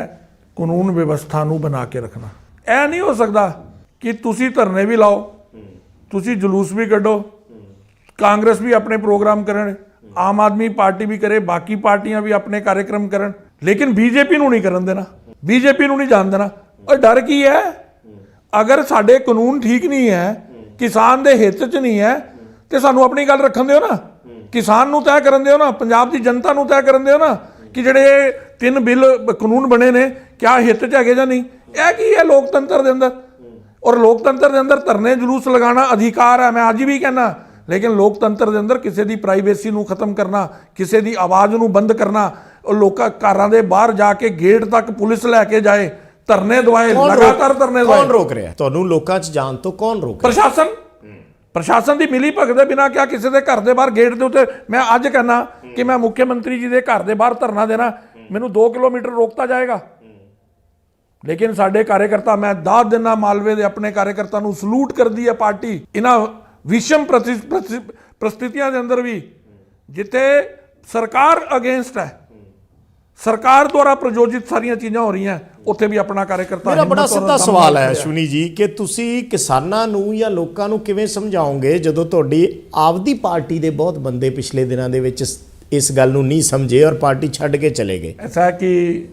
ਕਾਨੂੰਨ ਵਿਵਸਥਾ ਨੂੰ ਬਣਾ ਕੇ ਰੱਖਣਾ। ਇਹ ਨਹੀਂ ਹੋ ਸਕਦਾ ਕਿ ਤੁਸੀਂ ਧਰਨੇ ਵੀ ਲਾਓ, ਤੁਸੀਂ ਜਲੂਸ ਵੀ ਕੱਢੋ, ਕਾਂਗਰਸ ਵੀ ਆਪਣੇ ਪ੍ਰੋਗਰਾਮ ਕਰਨ, ਆਮ ਆਦਮੀ ਪਾਰਟੀ ਵੀ करे, ਬਾਕੀ ਪਾਰਟੀਆਂ ਵੀ ਆਪਣੇ ਕਾਰਜਕ੍ਰਮ ਕਰਨ, ਲੇਕਿਨ ਬੀਜੇਪੀ ਨੂੰ ਨਹੀਂ ਕਰਨ ਦੇਣਾ, ਬੀਜੇਪੀ ਨੂੰ ਨਹੀਂ ਜਾਣ ਦੇਣਾ। ਔਰ ਡਰ ਕੀ ਹੈ? ਅਗਰ ਸਾਡੇ ਕਾਨੂੰਨ ਠੀਕ ਨਹੀਂ ਹੈ, ਕਿਸਾਨ ਦੇ ਹਿੱਤ 'ਚ ਨਹੀਂ ਹੈ, ਤੇ ਸਾਨੂੰ ਆਪਣੀ ਗੱਲ ਰੱਖਣ ਦਿਓ ਨਾ, ਕਿਸਾਨ ਨੂੰ ਤੈਅ ਕਰਨ ਦਿਓ ਨਾ, ਪੰਜਾਬ ਦੀ ਜਨਤਾ ਨੂੰ ਤੈਅ ਕਰਨ ਦਿਓ ਨਾ ਕਿ ਜਿਹੜੇ 3 ਬਿੱਲ ਕਾਨੂੰਨ ਬਣੇ ਨੇ ਕਿਆ ਹਿੱਤ 'ਚ ਹੈਗੇ ਜਾਂ ਨਹੀਂ। ਇਹ ਕੀ ਹੈ ਲੋਕਤੰਤਰ ਦੇ ਅੰਦਰ? ਔਰ ਲੋਕਤੰਤਰ ਦੇ ਅੰਦਰ ਧਰਨੇ ਜਲੂਸ ਲਗਾਉਣਾ ਅਧਿਕਾਰ ਹੈ, ਮੈਂ ਅੱਜ ਵੀ ਕਹਿਣਾ, ਲੇਕਿਨ ਲੋਕਤੰਤਰ ਦੇ ਅੰਦਰ ਕਿਸੇ ਦੀ ਪ੍ਰਾਈਵੇਸੀ ਨੂੰ ਖਤਮ ਕਰਨਾ, ਕਿਸੇ ਦੀ ਆਵਾਜ਼ ਨੂੰ ਬੰਦ ਕਰਨਾ, ਉਹ ਲੋਕਾਂ ਘਰਾਂ ਦੇ ਬਾਹਰ ਜਾ ਕੇ ਗੇਟ ਤੱਕ ਪੁਲਿਸ ਲੈ ਕੇ ਜਾਏ, ਧਰਨੇ ਦਵਾਏ, ਲਗਾਤਾਰ ਧਰਨੇ ਦਵਾਏ। ਕੌਣ ਰੋਕ ਰਿਹਾ ਤੁਹਾਨੂੰ ਲੋਕਾਂ 'ਚ ਜਾਣ ਤੋਂ? ਕੌਣ ਰੋਕ ਰਿਹਾ? ਪ੍ਰਸ਼ਾਸਨ ਦੀ ਮਿਲੀ ਭਗਤ ਦੇ ਬਿਨਾਂ ਕਿਆ ਕਿਸੇ ਦੇ ਘਰ ਦੇ ਬਾਹਰ ਗੇਟ ਦੇ ਉੱਤੇ? ਮੈਂ ਅੱਜ ਕਹਿਣਾ ਕਿ ਮੈਂ ਮੁੱਖ ਮੰਤਰੀ ਜੀ ਦੇ ਘਰ ਦੇ ਬਾਹਰ ਧਰਨਾ ਦੇਣਾ, ਮੈਨੂੰ 2 ਕਿਲੋਮੀਟਰ ਰੋਕਤਾ ਜਾਏਗਾ, ਲੇਕਿਨ ਸਾਡੇ ਕਾਰਜਕਰਤਾ, ਮੈਂ ਦਾਦ ਦੇਣਾ ਮਾਲਵੇ ਦੇ ਆਪਣੇ ਕਾਰਜਕਰਤਾ ਨੂੰ ਸਲੂਟ ਕਰਦੀ ਹੈ ਪਾਰਟੀ ਇਹਨਾਂ ਵਿਸ਼ਮ ਪ੍ਰਸਥਿਤੀਆਂ ਦੇ ਅੰਦਰ ਵੀ, ਜਿੱਥੇ ਸਰਕਾਰ ਅਗੇਂਸਟ ਹੈ, ਸਰਕਾਰ ਦੁਆਰਾ ਪ੍ਰਯੋਜਿਤ ਸਾਰੀਆਂ ਚੀਜ਼ਾਂ ਹੋ ਰਹੀਆਂ, ਉੱਥੇ ਵੀ ਆਪਣਾ ਕਾਰਜਕਰਤਾ। ਮੇਰਾ ਬੜਾ ਸਿੱਧਾ ਸਵਾਲ ਹੈ ਅਸ਼ਵਨੀ ਜੀ ਕਿ ਤੁਸੀਂ ਕਿਸਾਨਾਂ ਨੂੰ ਜਾਂ ਲੋਕਾਂ ਨੂੰ ਕਿਵੇਂ ਸਮਝਾਓਗੇ ਜਦੋਂ ਤੁਹਾਡੀ ਆਪਦੀ ਪਾਰਟੀ ਦੇ ਬਹੁਤ ਬੰਦੇ ਪਿਛਲੇ ਦਿਨਾਂ ਦੇ ਵਿੱਚ ਇਸ ਗੱਲ ਨੂੰ ਨਹੀਂ ਸਮਝੇ ਔਰ ਪਾਰਟੀ ਛੱਡ ਕੇ ਚਲੇ ਗਏ? ਐਸਾ ਕਿ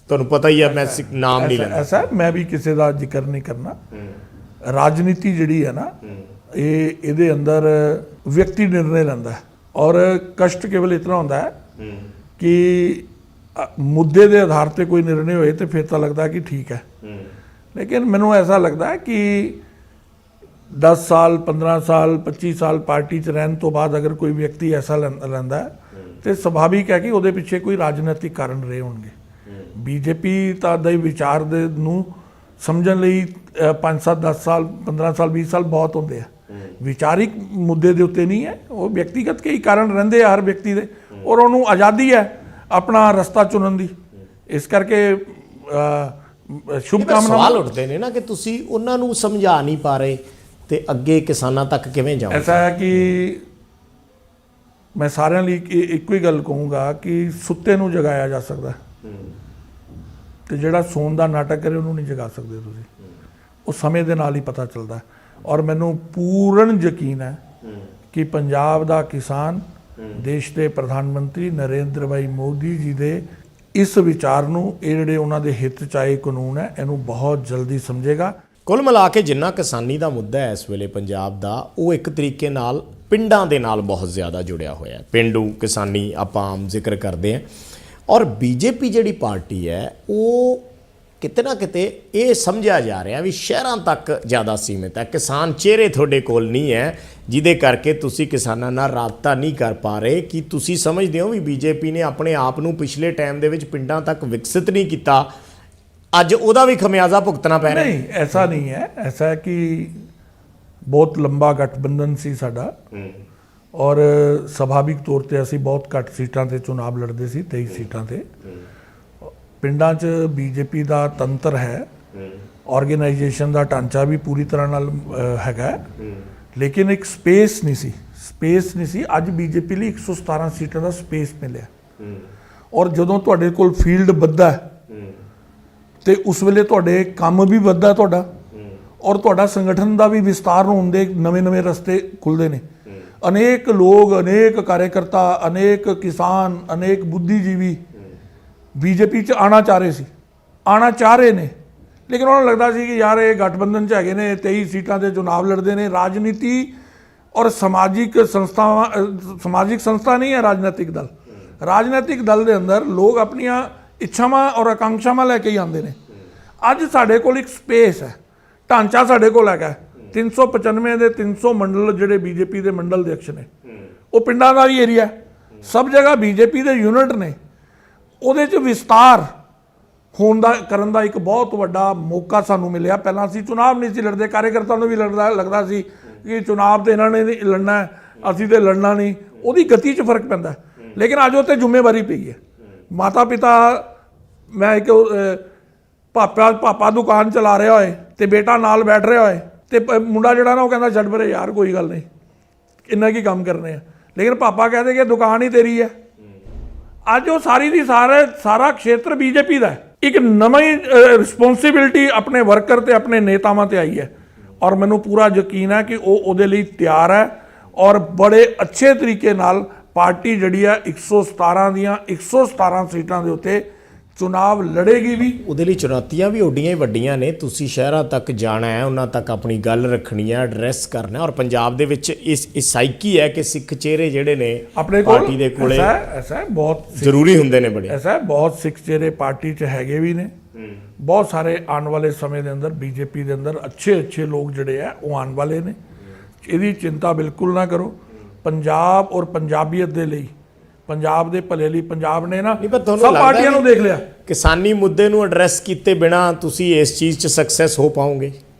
ਤੁਹਾਨੂੰ ਪਤਾ ਹੀ ਹੈ, ਮੈਂ ਨਾਮ ਨਹੀਂ ਲੈਣਾ। ਐਸਾ ਮੈਂ ਵੀ ਕਿਸੇ ਦਾ ਜ਼ਿਕਰ ਨਹੀਂ ਕਰਨਾ। ਰਾਜਨੀਤੀ ਜਿਹੜੀ ਹੈ ਨਾ, ਇਹਦੇ ਅੰਦਰ ਵਿਅਕਤੀ ਨਿਰਣੇ ਲੈਂਦਾ ਹੈ, ਔਰ ਕਸ਼ਟ ਕੇਵਲ ਇਤਨਾ ਹੁੰਦਾ ਹੈ ਕਿ ਮੁੱਦੇ ਦੇ ਆਧਾਰ ਤੇ ਕੋਈ ਨਿਰਣੇ ਹੋਏ ਤੇ ਫਿਰ ਤਾਂ ਲੱਗਦਾ ਕਿ ਠੀਕ ਹੈ, ਲੇਕਿਨ ਮੈਨੂੰ ਐਸਾ ਲੱਗਦਾ ਹੈ ਕਿ 10 ਸਾਲ 15 ਸਾਲ 25 ਸਾਲ ਪਾਰਟੀ 'ਚ ਰਹਿਣ ਤੋਂ ਬਾਅਦ ਅਗਰ ਕੋਈ ਵਿਅਕਤੀ ਐਸਾ ਲੈਂਦਾ ਹੈ ਤੇ ਸੁਭਾਵਿਕ ਹੈ ਕਿ ਉਹਦੇ ਪਿੱਛੇ ਕੋਈ ਰਾਜਨੀਤਿਕ ਕਾਰਨ ਰਹੇ ਹੋਣਗੇ। ਬੀਜੇਪੀ ਤਾਂ ਦੇ ਵਿਚਾਰ ਦੇ ਨੂੰ ਸਮਝਣ ਲਈ 5 7 10 ਸਾਲ 15 ਸਾਲ 20 ਸਾਲ ਬਹੁਤ ਹੁੰਦੇ ਆ। ਵਿਚਾਰਿਕ ਮੁੱਦੇ ਦੇ ਉੱਤੇ ਨਹੀਂ ਹੈ, ਉਹ ਵਿਅਕਤੀਗਤ ਕਈ ਕਾਰਨ ਰਹਿੰਦੇ ਆ ਹਰ ਵਿਅਕਤੀ ਦੇ, ਔਰ ਉਹਨੂੰ ਆਜ਼ਾਦੀ ਹੈ ਆਪਣਾ ਰਸਤਾ ਚੁਣਨ ਦੀ। ਇਸ ਕਰਕੇ ਸ਼ੁਭ ਕਾਮਨਾਵਾਂ। ਸਵਾਲ ਉੱਠਦੇ ਨੇ ਨਾ ਕਿ ਤੁਸੀਂ ਉਹਨਾਂ ਨੂੰ ਸਮਝਾ ਨਹੀਂ ਪਾ ਰਹੇ ਤੇ ਅੱਗੇ ਕਿਸਾਨਾਂ ਤੱਕ ਕਿਵੇਂ ਜਾਓਗੇ? ਐਸਾ ਹੈ ਕਿ ਮੈਂ ਸਾਰਿਆਂ ਲਈ ਇੱਕੋ ਹੀ ਗੱਲ ਕਹੂੰਗਾ ਕਿ ਸੁੱਤੇ ਨੂੰ ਜਗਾਇਆ ਜਾ ਸਕਦਾ ਤੇ ਜਿਹੜਾ ਸੌਣ ਦਾ ਨਾਟਕ ਕਰੇ ਉਹਨੂੰ ਨਹੀਂ ਜਗਾ ਸਕਦੇ ਤੁਸੀਂ। ਉਹ ਸਮੇਂ ਦੇ ਨਾਲ ਹੀ ਪਤਾ ਚੱਲਦਾ। ਔਰ ਮੈਨੂੰ ਪੂਰਨ ਯਕੀਨ ਹੈ ਕਿ ਪੰਜਾਬ ਦਾ ਕਿਸਾਨ ਦੇਸ਼ ਦੇ ਪ੍ਰਧਾਨ ਮੰਤਰੀ ਨਰਿੰਦਰ ਭਾਈ ਮੋਦੀ ਜੀ ਦੇ ਇਸ ਵਿਚਾਰ ਨੂੰ, ਇਹ ਜਿਹੜੇ ਉਹਨਾਂ ਦੇ ਹਿੱਤ 'ਚ ਆਏ ਕਾਨੂੰਨ ਹੈ, ਇਹਨੂੰ ਬਹੁਤ ਜਲਦੀ ਸਮਝੇਗਾ। ਕੁੱਲ ਮਿਲਾ ਕੇ ਜਿੰਨਾ ਕਿਸਾਨੀ ਦਾ ਮੁੱਦਾ ਹੈ ਇਸ ਵੇਲੇ ਪੰਜਾਬ ਦਾ, ਉਹ ਇੱਕ ਤਰੀਕੇ ਨਾਲ ਪਿੰਡਾਂ ਦੇ ਨਾਲ ਬਹੁਤ ਜ਼ਿਆਦਾ ਜੁੜਿਆ ਹੋਇਆ ਹੈ। ਪਿੰਡੂ ਕਿਸਾਨੀ ਆਪਾਂ ਆਮ ਜ਼ਿਕਰ ਕਰਦੇ ਹਾਂ, ਔਰ ਬੀਜੇਪੀ ਜਿਹੜੀ ਪਾਰਟੀ ਹੈ ਉਹ ਕਿਤੇ ਨਾ ਕਿਤੇ ਇਹ ਸਮਝਿਆ ਜਾ ਰਿਹਾ ਵੀ ਸ਼ਹਿਰਾਂ ਤੱਕ ਜ਼ਿਆਦਾ ਸੀਮਿਤ ਹੈ। ਕਿਸਾਨ ਚਿਹਰੇ ਤੁਹਾਡੇ ਕੋਲ ਨਹੀਂ ਹੈ, ਜਿਹਦੇ ਕਰਕੇ ਤੁਸੀਂ ਕਿਸਾਨਾਂ ਨਾਲ ਰਾਬਤਾ ਨਹੀਂ ਕਰ ਪਾ ਰਹੇ। ਕਿ ਤੁਸੀਂ ਸਮਝਦੇ ਹੋ ਵੀ ਬੀਜੇਪੀ ਨੇ ਆਪਣੇ ਆਪ ਨੂੰ ਪਿਛਲੇ ਟਾਈਮ ਦੇ ਵਿੱਚ ਪਿੰਡਾਂ ਤੱਕ ਵਿਕਸਿਤ ਨਹੀਂ ਕੀਤਾ, ਅੱਜ ਉਹਦਾ ਵੀ ਖਮਿਆਜ਼ਾ ਭੁਗਤਣਾ ਪੈ ਰਿਹਾ? ਨਹੀਂ, ਐਸਾ ਨਹੀਂ ਹੈ। ਐਸਾ ਹੈ ਕਿ ਬਹੁਤ ਲੰਬਾ ਗਠਬੰਧਨ ਸੀ ਸਾਡਾ, ਔਰ ਸੁਭਾਵਿਕ ਤੌਰ ਤੇ ਅਸੀਂ ਬਹੁਤ ਘੱਟ ਸੀਟਾਂ ਤੇ ਚੁਣਾਵ ਲੜਦੇ ਸੀ, 23 ਸੀਟਾਂ ਤੇ। ਪਿੰਡਾਂ 'ਚ ਬੀਜੇਪੀ ਦਾ ਤੰਤਰ ਹੈ, ਆਰਗੇਨਾਈਜੇਸ਼ਨ ਦਾ ਢਾਂਚਾ ਵੀ ਪੂਰੀ ਤਰ੍ਹਾਂ ਨਾਲ ਹੈਗਾ, ਲੇਕਿਨ ਇੱਕ ਸਪੇਸ ਨਹੀਂ ਸੀ। ਅੱਜ ਬੀਜੇਪੀ ਲਈ 117 ਸੀਟਾਂ ਦਾ ਸਪੇਸ ਮਿਲਿਆ, ਔਰ ਜਦੋਂ ਤੁਹਾਡੇ ਕੋਲ ਫੀਲਡ ਵੱਧਦਾ ਤੇ ਉਸ ਵੇਲੇ ਤੁਹਾਡੇ ਕੰਮ ਵੀ ਵੱਧਦਾ ਤੁਹਾਡਾ, ਔਰ ਤੁਹਾਡਾ ਸੰਗਠਨ ਦਾ ਵੀ ਵਿਸਤਾਰ ਹੋਣ ਦੇ ਨਵੇਂ ਰਸਤੇ ਖੁੱਲ੍ਹਦੇ ਨੇ। ਅਨੇਕ ਲੋਕ, ਅਨੇਕ ਕਾਰਜਕਰਤਾ, ਅਨੇਕ ਕਿਸਾਨ, ਅਨੇਕ ਬੁੱਧੀਜੀਵੀ ਬੀਜੇਪੀ 'ਚ ਆਉਣਾ ਚਾਹ ਰਹੇ ਨੇ, ਲੇਕਿਨ ਉਹਨਾਂ ਨੂੰ ਲੱਗਦਾ ਸੀ ਕਿ ਯਾਰ ਇਹ ਗਠਬੰਧਨ 'ਚ ਹੈਗੇ ਨੇ, 23 ਸੀਟਾਂ ਤੇ ਚੁਣਾਵ ਲੜਦੇ ਨੇ। ਰਾਜਨੀਤੀ ਔਰ ਸਮਾਜਿਕ ਸੰਸਥਾ ਨਹੀਂ ਹੈ ਰਾਜਨੀਤਿਕ ਦਲ। ਰਾਜਨੀਤਿਕ ਦਲ ਦੇ ਅੰਦਰ ਲੋਕ ਆਪਣੀਆਂ ਇੱਛਾਵਾਂ ਔਰ ਆਕਾਂਖਸ਼ਾਵਾਂ ਲੈ ਕੇ ਹੀ ਆਉਂਦੇ ਨੇ। ਅੱਜ ਸਾਡੇ ਕੋਲ ਇੱਕ ਸਪੇਸ ਹੈ, ਢਾਂਚਾ ਸਾਡੇ ਕੋਲ ਹੈਗਾ 395 ਦੇ 300 ਮੰਡਲ ਜਿਹੜੇ ਬੀਜੇਪੀ ਦੇ ਮੰਡਲ ਅਧਿਕਸ਼ ਨੇ ਉਹ ਪਿੰਡਾਂ ਦਾ ਹੀ ਏਰੀਆ, ਸਭ ਜਗ੍ਹਾ ਬੀਜੇਪੀ ਦੇ ਯੂਨਿਟ ਨੇ। ਉਹਦੇ 'ਚ ਵਿਸਤਾਰ ਹੋਣ ਦਾ ਕਰਨ ਦਾ ਇੱਕ ਬਹੁਤ ਵੱਡਾ ਮੌਕਾ ਸਾਨੂੰ ਮਿਲਿਆ। ਪਹਿਲਾਂ ਅਸੀਂ ਚੁਣਾਵ ਨਹੀਂ ਸੀ ਲੜਦੇ, ਕਾਰਜਕਰਤਾ ਨੂੰ ਵੀ ਲੱਗਦਾ ਸੀ ਕਿ ਚੁਣਾਵ ਤੇ ਇਹਨਾਂ ਨੇ ਲੜਨਾ, ਅਸੀਂ ਤੇ ਲੜਨਾ ਨਹੀਂ, ਉਹਦੀ ਗਤੀ 'ਚ ਫਰਕ ਪੈਂਦਾ। ਲੇਕਿਨ ਅੱਜ ਉਹ 'ਤੇ ਜ਼ਿੰਮੇਵਾਰੀ ਪਈ ਹੈ। ਮਾਤਾ ਪਿਤਾ, ਮੈਂ ਇੱਕ ਪਾਪਾ ਦੁਕਾਨ ਚਲਾ ਰਿਹਾ ਹੋਏ ਤੇ ਬੇਟਾ ਨਾਲ ਬੈਠ ਰਿਹਾ ਹੋਏ ਤੇ ਮੁੰਡਾ ਜਿਹੜਾ ਨਾ ਉਹ ਕਹਿੰਦਾ ਛੱਡ ਪਰੇ ਯਾਰ ਕੋਈ ਗੱਲ ਨਹੀਂ, ਇੰਨਾ ਕੀ ਕੰਮ ਕਰਨੇ ਆ, ਲੇਕਿਨ ਪਾਪਾ ਕਹਿੰਦੇ ਕਿ ਦੁਕਾਨ ਹੀ ਤੇਰੀ ਹੈ। ਅੱਜ ਉਹ ਸਾਰੀ ਦੀ ਸਾਰਾ ਖੇਤਰ ਬੀਜੇਪੀ ਦਾ ਹੈ। ਇੱਕ ਨਵੀਂ ਰਿਸਪੌਂਸਿਬਿਲਟੀ ਆਪਣੇ ਵਰਕਰ ਤੇ ਆਪਣੇ ਨੇਤਾਵਾਂ ਤੇ ਆਈ ਹੈ ਔਰ ਮੈਨੂੰ ਪੂਰਾ ਯਕੀਨ ਹੈ ਕਿ ਉਹ ਉਹਦੇ ਲਈ ਤਿਆਰ ਹੈ ਔਰ ਬੜੇ ਅੱਛੇ ਤਰੀਕੇ ਨਾਲ ਪਾਰਟੀ ਜਿਹੜੀ ਹੈ 117 ਦੀਆਂ 117 ਸੀਟਾਂ ਦੇ ਉੱਤੇ ਚੁਣਾਵ ਲੜੇਗੀ ਵੀ। ਉਹਦੇ ਲਈ ਚੁਣੌਤੀਆਂ ਵੀ ਓਡੀਆਂ ਹੀ ਵੱਡੀਆਂ ਨੇ। ਤੁਸੀਂ ਸ਼ਹਿਰਾਂ ਤੱਕ ਜਾਣਾ ਹੈ, ਉਹਨਾਂ ਤੱਕ ਆਪਣੀ ਗੱਲ ਰੱਖਣੀ ਹੈ, ਐਡਰੈਸ ਕਰਨਾ, ਔਰ ਪੰਜਾਬ ਦੇ ਵਿੱਚ ਇਸ ਸਾਈਕੀ ਹੈ ਕਿ ਸਿੱਖ ਚਿਹਰੇ ਜਿਹੜੇ ਨੇ ਆਪਣੇ ਪਾਰਟੀ ਦੇ ਕੋਲੇ ਐਸਾ ਬਹੁਤ ਜ਼ਰੂਰੀ ਹੁੰਦੇ ਨੇ, ਬੜੇ ਐਸਾ ਬਹੁਤ ਸਿੱਖ ਚਿਹਰੇ ਪਾਰਟੀ 'ਚ ਹੈਗੇ ਵੀ ਨੇ। ਬਹੁਤ ਸਾਰੇ ਆਉਣ ਵਾਲੇ ਸਮੇਂ ਦੇ ਅੰਦਰ ਬੀਜੇਪੀ ਦੇ ਅੰਦਰ ਅੱਛੇ ਲੋਕ ਜਿਹੜੇ ਆ ਉਹ ਆਉਣ ਵਾਲੇ ਨੇ। ਇਹਦੀ ਚਿੰਤਾ ਬਿਲਕੁਲ ਨਾ ਕਰੋ। ਪੰਜਾਬ ਔਰ ਪੰਜਾਬੀਅਤ ਦੇ ਲਈ, ਪੰਜਾਬ ਦੇ ਭਲੇ ਲਈ ਪੰਜਾਬ ਨੇ ਨਾ ਸਭ ਪਾਰਟੀਆਂ ਨੂੰ ਦੇਖ ਲਿਆ। ਕਿਸਾਨੀ ਮੁੱਦੇ ਨੂੰ ਐਡਰੈਸ ਕੀਤੇ ਬਿਨਾ ਤੁਸੀਂ ਇਸ ਚੀਜ਼ 'ਚ ਸਕਸੈਸ ਹੋ ਪਾਓਗੇ?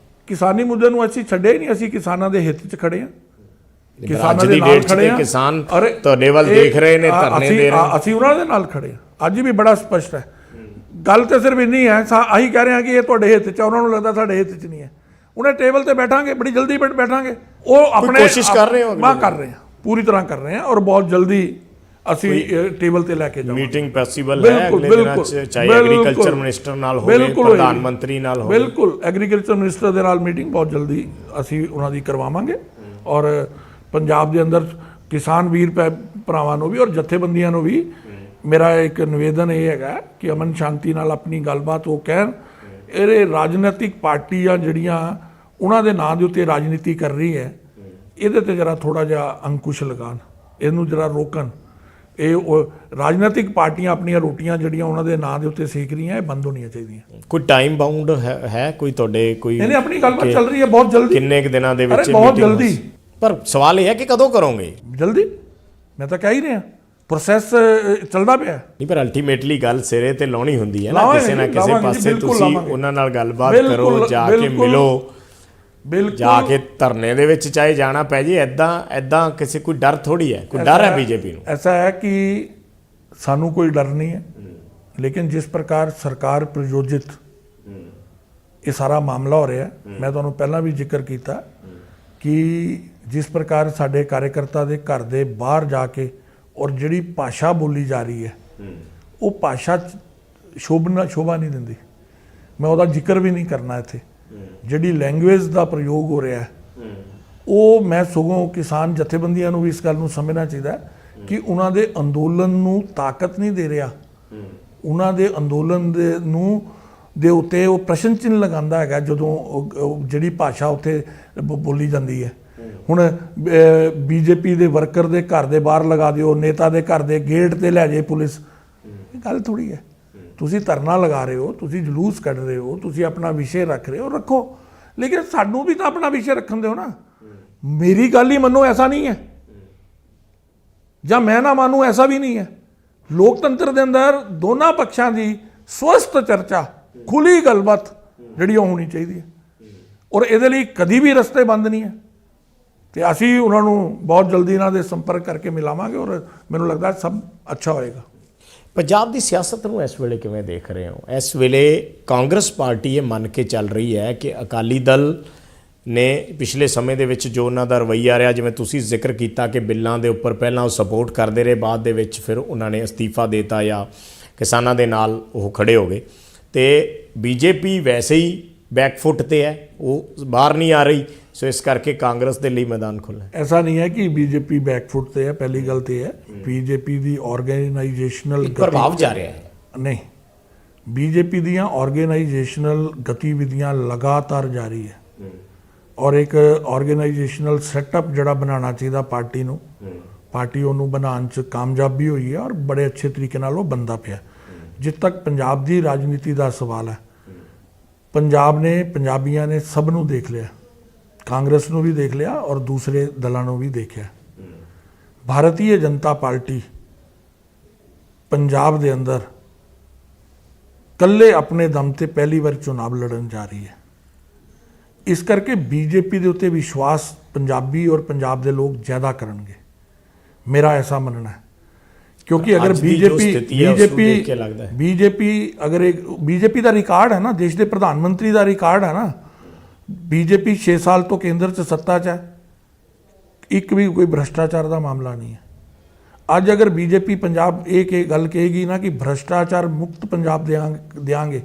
ਕਿਸਾਨੀ ਮੁੱਦੇ ਨੂੰ ਅਸੀਂ ਛੱਡਿਆ ਹੀ ਨਹੀਂ, ਅਸੀਂ ਕਿਸਾਨਾਂ ਦੇ ਹਿੱਤ 'ਚ ਖੜੇ ਹਾਂ, ਕਿਸਾਨਾਂ ਦੇ ਨਾਲ ਖੜੇ ਹਾਂ। ਕਿਸਾਨ ਤੁਹਾਡੇ ਵੱਲ ਦੇਖ ਰਹੇ ਨੇ, ਧਰਨੇ ਦੇ ਰਹੇ, ਅਸੀਂ ਉਹਨਾਂ ਦੇ ਨਾਲ ਖੜੇ ਹਾਂ। ਅੱਜ ਵੀ ਬੜਾ ਸਪਸ਼ਟ ਹੈ ਗੱਲ, ਤੇ ਸਿਰਫ ਇੰਨੀ ਹੈ ਆਹੀ ਕਹਿ ਰਹੇ ਹਾਂ ਕਿ ਇਹ ਤੁਹਾਡੇ ਹਿੱਤ 'ਚ, ਉਹਨਾਂ ਨੂੰ ਲੱਗਦਾ ਸਾਡੇ ਹਿੱਤ 'ਚ ਨਹੀਂ ਹੈ। ਉਹਨੇ ਟੇਬਲ ਤੇ ਬੈਠਾਂਗੇ, ਬੜੀ ਜਲਦੀ ਬੈਠਾਂਗੇ। ਉਹ ਆਪਣੇ ਕੋਸ਼ਿਸ਼ ਕਰ ਰਹੇ ਹੋ? ਕਰ ਰਹੇ ਹਾਂ, ਪੂਰੀ ਤਰ੍ਹਾਂ ਕਰ ਰਹੇ ਹਾਂ ਔਰ ਬਹੁਤ ਜਲਦੀ ਅਸੀਂ ਟੇਬਲ ਤੇ ਲੈ ਕੇ ਜਾਵਾਂਗੇ। ਮੀਟਿੰਗ ਪੋਸੀਬਲ ਹੈ ਅਗਲੇ ਦਿਨਾਂ 'ਚ, ਚਾਹੇ ਐਗਰੀਕਲਚਰ ਮਿਨਿਸਟਰ ਨਾਲ ਹੋਵੇ, ਪ੍ਰਧਾਨ ਮੰਤਰੀ ਨਾਲ ਹੋਵੇ। ਬਿਲਕੁਲ, ਐਗਰੀਕਲਚਰ ਮਿਨਿਸਟਰ ਦੇ ਨਾਲ ਮੀਟਿੰਗ ਬਹੁਤ ਜਲਦੀ ਅਸੀਂ ਉਹਨਾਂ ਦੀ ਕਰਵਾਵਾਂਗੇ ਔਰ ਪੰਜਾਬ ਦੇ ਅੰਦਰ ਕਿਸਾਨ ਵੀਰ ਭਰਾਵਾਂ ਨੂੰ ਵੀ ਔਰ ਜਥੇਬੰਦੀਆਂ ਨੂੰ ਵੀ ਮੇਰਾ ਇੱਕ ਨਿਵੇਦਨ ਇਹ ਹੈਗਾ ਕਿ ਅਮਨ ਸ਼ਾਂਤੀ ਨਾਲ ਆਪਣੀ ਗੱਲਬਾਤ ਉਹ ਕਹਿਣ। ਇਹ ਰਾਜਨੀਤਿਕ ਪਾਰਟੀਆਂ ਜਿਹੜੀਆਂ ਉਹਨਾਂ ਦੇ ਨਾਂ ਦੇ ਉੱਤੇ ਰਾਜਨੀਤੀ ਕਰ ਰਹੀ ਹੈ, ਇਹਦੇ ਤੇ ਜਰਾ ਥੋੜਾ ਜਿਹਾ ਅੰਕੁਸ਼ ਲਗਾਉਣ, ਇਹਨੂੰ ਜਰਾ ਰੋਕਣ। ਇਹ ਰਾਜਨੀਤਿਕ ਪਾਰਟੀਆਂ ਆਪਣੀਆਂ ਰੋਟੀਆਂ ਜਿਹੜੀਆਂ ਉਹਨਾਂ ਦੇ ਨਾਂ ਦੇ ਉੱਤੇ ਸੇਕ ਰਹੀਆਂ, ਇਹ ਬੰਦ ਹੋਣੀਆਂ ਚਾਹੀਦੀਆਂ। ਕੋਈ ਟਾਈਮ ਬਾਉਂਡ ਹੈ ਕੋਈ ਤੁਹਾਡੇ? ਕੋਈ ਇਹਨੇ ਆਪਣੀ ਗੱਲਬਾਤ ਚੱਲ ਰਹੀ ਹੈ ਬਹੁਤ ਜਲਦੀ। ਕਿੰਨੇ ਕੁ ਦਿਨਾਂ ਦੇ ਵਿੱਚ? ਬਹੁਤ ਜਲਦੀ। ਪਰ ਸਵਾਲ ਇਹ ਹੈ ਕਿ ਕਦੋਂ ਕਰੋਗੇ? ਜਲਦੀ, ਮੈਂ ਤਾਂ ਕਹਿ ਹੀ ਰਿਹਾ, ਪ੍ਰੋਸੈਸ ਚੱਲਦਾ ਪਿਆ। ਨਹੀਂ, ਪਰ ਅਲਟੀਮੇਟਲੀ ਗੱਲ ਸਿਰੇ ਤੇ ਲਾਉਣੀ ਹੁੰਦੀ ਹੈ ਨਾ, ਕਿਸੇ ਨਾ ਕਿਸੇ ਪਾਸੇ ਤੁਸੀਂ ਉਹਨਾਂ ਨਾਲ ਗੱਲਬਾਤ ਕਰੋ, ਜਾ ਕੇ ਮਿਲੋ, ਜਾ ਕੇ ਧਰਨੇ ਦੇ ਵਿੱਚ ਚਾਹੇ ਜਾਣਾ ਪੈ ਜੇ। ਐਦਾਂ ਕਿਸੇ ਕੋਈ ਡਰ ਥੋੜੀ ਹੈ, ਕੋਈ ਡਰ ਹੈ ਬੀਜੇਪੀ ਨੂੰ? ਐਸਾ ਹੈ ਕਿ ਸਾਨੂੰ ਕੋਈ ਡਰ ਨਹੀਂ ਹੈ, ਲੇਕਿਨ ਜਿਸ ਪ੍ਰਕਾਰ ਸਰਕਾਰ ਪ੍ਰਯੋਜਿਤ ਇਹ ਸਾਰਾ ਮਾਮਲਾ ਹੋ ਰਿਹਾ, ਮੈਂ ਤੁਹਾਨੂੰ ਪਹਿਲਾਂ ਵੀ ਜ਼ਿਕਰ ਕੀਤਾ ਕਿ ਜਿਸ ਪ੍ਰਕਾਰ ਸਾਡੇ ਕਾਰਜਕਰਤਾ ਦੇ ਘਰ ਦੇ ਬਾਹਰ ਜਾ ਕੇ ਔਰ ਜਿਹੜੀ ਭਾਸ਼ਾ ਬੋਲੀ ਜਾ ਰਹੀ ਹੈ, ਉਹ ਭਾਸ਼ਾ ਸ਼ੋਭਾ ਨਹੀਂ ਦਿੰਦੀ। ਮੈਂ ਉਹਦਾ ਜ਼ਿਕਰ ਵੀ ਨਹੀਂ ਕਰਨਾ ਇੱਥੇ। ਜਿਹੜੀ ਲੈਂਗੁਏਜ ਦਾ ਪ੍ਰਯੋਗ ਹੋ ਰਿਹਾ ਉਹ, ਮੈਂ ਸਗੋਂ ਕਿਸਾਨ ਜਥੇਬੰਦੀਆਂ ਨੂੰ ਵੀ ਇਸ ਗੱਲ ਨੂੰ ਸਮਝਣਾ ਚਾਹੀਦਾ ਕਿ ਉਹਨਾਂ ਦੇ ਅੰਦੋਲਨ ਨੂੰ ਤਾਕਤ ਨਹੀਂ ਦੇ ਰਿਹਾ। ਉਹਨਾਂ ਦੇ ਅੰਦੋਲਨ ਦੇ ਉੱਤੇ ਉਹ ਪ੍ਰਸ਼ਨ ਚਿੰਨ੍ਹ ਲਗਾਉਂਦਾ ਹੈਗਾ ਜਦੋਂ ਜਿਹੜੀ ਭਾਸ਼ਾ ਉੱਥੇ ਬੋਲੀ ਜਾਂਦੀ ਹੈ। ਹੁਣ ਬੀਜੇਪੀ ਦੇ ਵਰਕਰ ਦੇ ਘਰ ਦੇ ਬਾਹਰ ਲਗਾ ਦਿਓ, ਨੇਤਾ ਦੇ ਘਰ ਦੇ ਗੇਟ ਤੇ ਲੈ ਜਾਏ ਪੁਲਿਸ, ਇਹ ਗੱਲ ਥੋੜੀ ਹੈ। ਤੁਸੀਂ ਧਰਨਾ ਲਗਾ ਰਹੇ ਹੋ, ਤੁਸੀਂ ਜਲੂਸ ਕੱਢ ਰਹੇ ਹੋ, ਤੁਸੀਂ ਆਪਣਾ ਵਿਸ਼ੇ ਰੱਖ ਰਹੇ ਹੋ, ਰੱਖੋ, ਲੇਕਿਨ ਸਾਨੂੰ ਵੀ ਤਾਂ ਆਪਣਾ ਵਿਸ਼ੇ ਰੱਖਣ ਦਿਓ ਨਾ। ਮੇਰੀ ਗੱਲ ਹੀ ਮੰਨੋ ਐਸਾ ਨਹੀਂ ਹੈ, ਜਾਂ ਮੈਂ ਨਾ ਮੰਨੂ ਐਸਾ ਵੀ ਨਹੀਂ ਹੈ। ਲੋਕਤੰਤਰ ਦੇ ਅੰਦਰ ਦੋਨਾਂ ਪੱਖਾਂ ਦੀ ਸਵਸਥ ਚਰਚਾ, ਖੁੱਲੀ ਗੱਲਬਾਤ ਜਿਹੜੀ ਉਹ ਹੋਣੀ ਚਾਹੀਦੀ ਹੈ ਔਰ ਇਹਦੇ ਲਈ ਕਦੀ ਵੀ ਰਸਤੇ ਬੰਦ ਨਹੀਂ ਹੈ। ਤੇ ਅਸੀਂ ਉਹਨਾਂ ਨੂੰ ਬਹੁਤ ਜਲਦੀ ਇਹਨਾਂ ਦੇ ਸੰਪਰਕ ਕਰਕੇ ਮਿਲਾਵਾਂਗੇ ਔਰ ਮੈਨੂੰ ਲੱਗਦਾ ਸਭ ਅੱਛਾ ਹੋਏਗਾ। ਪੰਜਾਬ ਦੀ ਸਿਆਸਤ ਨੂੰ ਇਸ ਵੇਲੇ ਕਿਵੇਂ ਦੇਖ ਰਹੇ ਹੋ? ਇਸ ਵੇਲੇ ਕਾਂਗਰਸ ਪਾਰਟੀ ਇਹ ਮੰਨ ਕੇ ਚੱਲ ਰਹੀ ਹੈ ਕਿ ਅਕਾਲੀ ਦਲ ਨੇ ਪਿਛਲੇ ਸਮੇਂ ਦੇ ਵਿੱਚ ਜੋ ਉਹਨਾਂ ਦਾ ਰਵੱਈਆ ਰਿਹਾ, ਜਿਵੇਂ ਤੁਸੀਂ ਜ਼ਿਕਰ ਕੀਤਾ ਕਿ ਬਿੱਲਾਂ ਦੇ ਉੱਪਰ ਪਹਿਲਾਂ ਉਹ ਸਪੋਰਟ ਕਰਦੇ ਰਹੇ, ਬਾਅਦ ਦੇ ਵਿੱਚ ਫਿਰ ਉਹਨਾਂ ਨੇ ਅਸਤੀਫਾ ਦੇਤਾ ਜਾਂ ਕਿਸਾਨਾਂ ਦੇ ਨਾਲ ਉਹ ਖੜੇ ਹੋ ਗਏ, ਤੇ ਬੀਜੇਪੀ ਵੈਸੇ ਹੀ ਬੈਕਫੁੱਟ ਤੇ ਹੈ, ਉਹ ਬਾਹਰ ਨਹੀਂ ਆ ਰਹੀ, ਸੋ ਇਸ ਕਰਕੇ ਕਾਂਗਰਸ ਦੇ ਲਈ ਮੈਦਾਨ ਖੁੱਲ੍ਹਾ ਹੈ। ਐਸਾ ਨਹੀਂ ਹੈ ਕਿ ਬੀਜੇਪੀ ਬੈਕਫੁੱਟ ਤੇ ਹੈ। ਪਹਿਲੀ ਗੱਲ ਤੇ ਹੈ ਬੀਜੇਪੀ ਦੀ ਆਰਗੇਨਾਈਜੇਸ਼ਨਲ ਪ੍ਰਭਾਵ ਜਾ ਰਿਹਾ ਹੈ। ਨਹੀਂ, ਬੀਜੇਪੀ ਦੀਆਂ ਆਰਗੇਨਾਈਜੇਸ਼ਨਲ ਗਤੀਵਿਧੀਆਂ ਲਗਾਤਾਰ ਜਾਰੀ ਹੈ ਔਰ ਇੱਕ ਆਰਗੇਨਾਈਜੇਸ਼ਨਲ ਸੈਟਅਪ ਜਿਹੜਾ ਬਣਾਉਣਾ ਚਾਹੀਦਾ ਪਾਰਟੀ ਨੂੰ, ਪਾਰਟੀ ਉਹਨੂੰ ਬਣਾਉਣ 'ਚ ਕਾਮਯਾਬ ਵੀ ਹੋਈ ਹੈ ਔਰ ਬੜੇ ਅੱਛੇ ਤਰੀਕੇ ਨਾਲ ਉਹ ਬਣਦਾ ਪਿਆ। ਜਿੱਥੇ ਤੱਕ ਪੰਜਾਬ ਦੀ ਰਾਜਨੀਤੀ ਦਾ ਸਵਾਲ ਹੈ, ਪੰਜਾਬ ਨੇ, ਪੰਜਾਬੀਆਂ ਨੇ ਸਭ ਨੂੰ ਦੇਖ ਲਿਆ, ਕਾਂਗਰਸ ਨੂੰ ਵੀ ਦੇਖ ਲਿਆ ਔਰ ਦੂਸਰੇ ਦਲਾਂ ਨੂੰ ਵੀ ਦੇਖਿਆ। ਭਾਰਤੀ ਜਨਤਾ ਪਾਰਟੀ ਪੰਜਾਬ ਦੇ ਅੰਦਰ ਕੱਲੇ ਆਪਣੇ ਦਮ ਤੇ ਪਹਿਲੀ ਵਾਰ ਚੁਣਾਵ ਲੜਨ ਜਾ ਰਹੀ ਹੈ। ਇਸ ਕਰਕੇ ਬੀਜੇਪੀ ਦੇ ਉੱਤੇ ਵਿਸ਼ਵਾਸ ਪੰਜਾਬੀ ਔਰ ਪੰਜਾਬ ਦੇ ਲੋਕ ਜ਼ਿਆਦਾ ਕਰਨਗੇ, ਮੇਰਾ ਐਸਾ ਮੰਨਣਾ ਹੈ। क्योंकि अगर बीजेपी का रिकॉर्ड है ना, देश के प्रधानमंत्री का रिकॉर्ड है ना, बीजेपी 6 साल तो केंद्र च सत्ता च है, एक भी कोई भ्रष्टाचार का मामला नहीं है। अज अगर बीजेपी पंजाब एक गल कहेगी ना कि भ्रष्टाचार मुक्त पंजाब देंगे,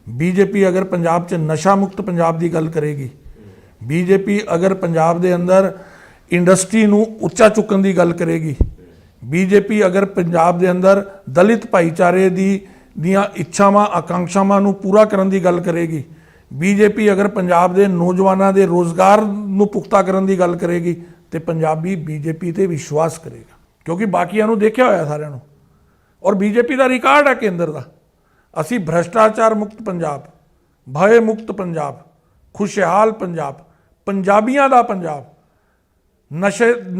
बीजेपी अगर पंजाब च नशा मुक्त पंजाब की गल करेगी, बीजेपी अगर पंजाब के अंदर इंडस्ट्री नूं उच्चा चुकन की गल करेगी, बीजेपी अगर पंजाब के अंदर दलित भाईचारे दियां इच्छावां आकांक्षावां नूं पूरा करन दी गल करेगी, बीजेपी अगर पंजाब के नौजवानों के रोज़गार नूं पुख्ता करन दी गल करेगी, तो पंजाबी बीजेपी ते विश्वास करेगा। क्योंकि बाकियां नूं देखिया होया सारिआं नूं, और बीजेपी का रिकॉर्ड है केंद्र का, असी भ्रष्टाचार मुक्त पंजाब, भय मुक्त पंजाब, खुशहाल पंजाब, पंजाबियां दा पंजाब,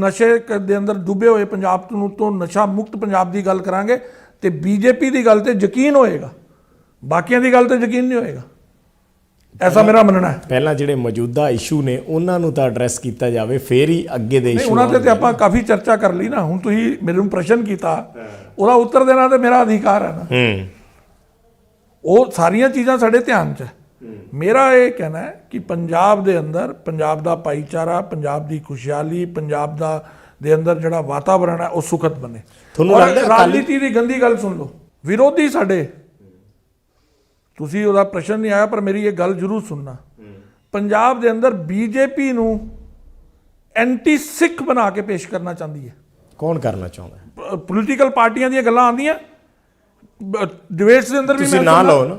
नशे के अंदर डुबे हुए पंजाब तो नशा मुक्त पंजाब की गल करांगे तो बीजेपी की गल तो यकीन होएगा, बाकियां की गल तो यकीन नहीं होएगा, ऐसा मेरा मनना है। पहला जिहड़े मौजूदा इशू ने उन्हां नूं तां एड्रैस कीता जावे, फिर ही अगे दे इशू उन्हां ते आपां काफ़ी चर्चा कर ली ना। हुण तुसीं मेरे नूं प्रश्न कीता, उहदा उत्तर देना तो मेरा अधिकार है ना, वो सारियां चीज़ां साडे ध्यान च है। मेरा ये कहना है कि पंजाब दे अंदर पंजाब दा भाईचारा, पंजाब दी खुशहाली, पंजाब दा दे अंदर जिहड़ा वातावरण है वो सुखद बने। और राजनीति की गंदी गल सुन लो, विरोधी साडे, तुसीं उहदा प्रश्न नहीं आया पर मेरी ये गल जरूर सुनना, पंजाब दे अंदर बीजेपी नूं एंटी सिख बना के पेश करना चाहती है। कौन करना चाहता है? पोलीटिकल पार्टियां दी गल्लां आंदियां, डिबेट्स के अंदर भी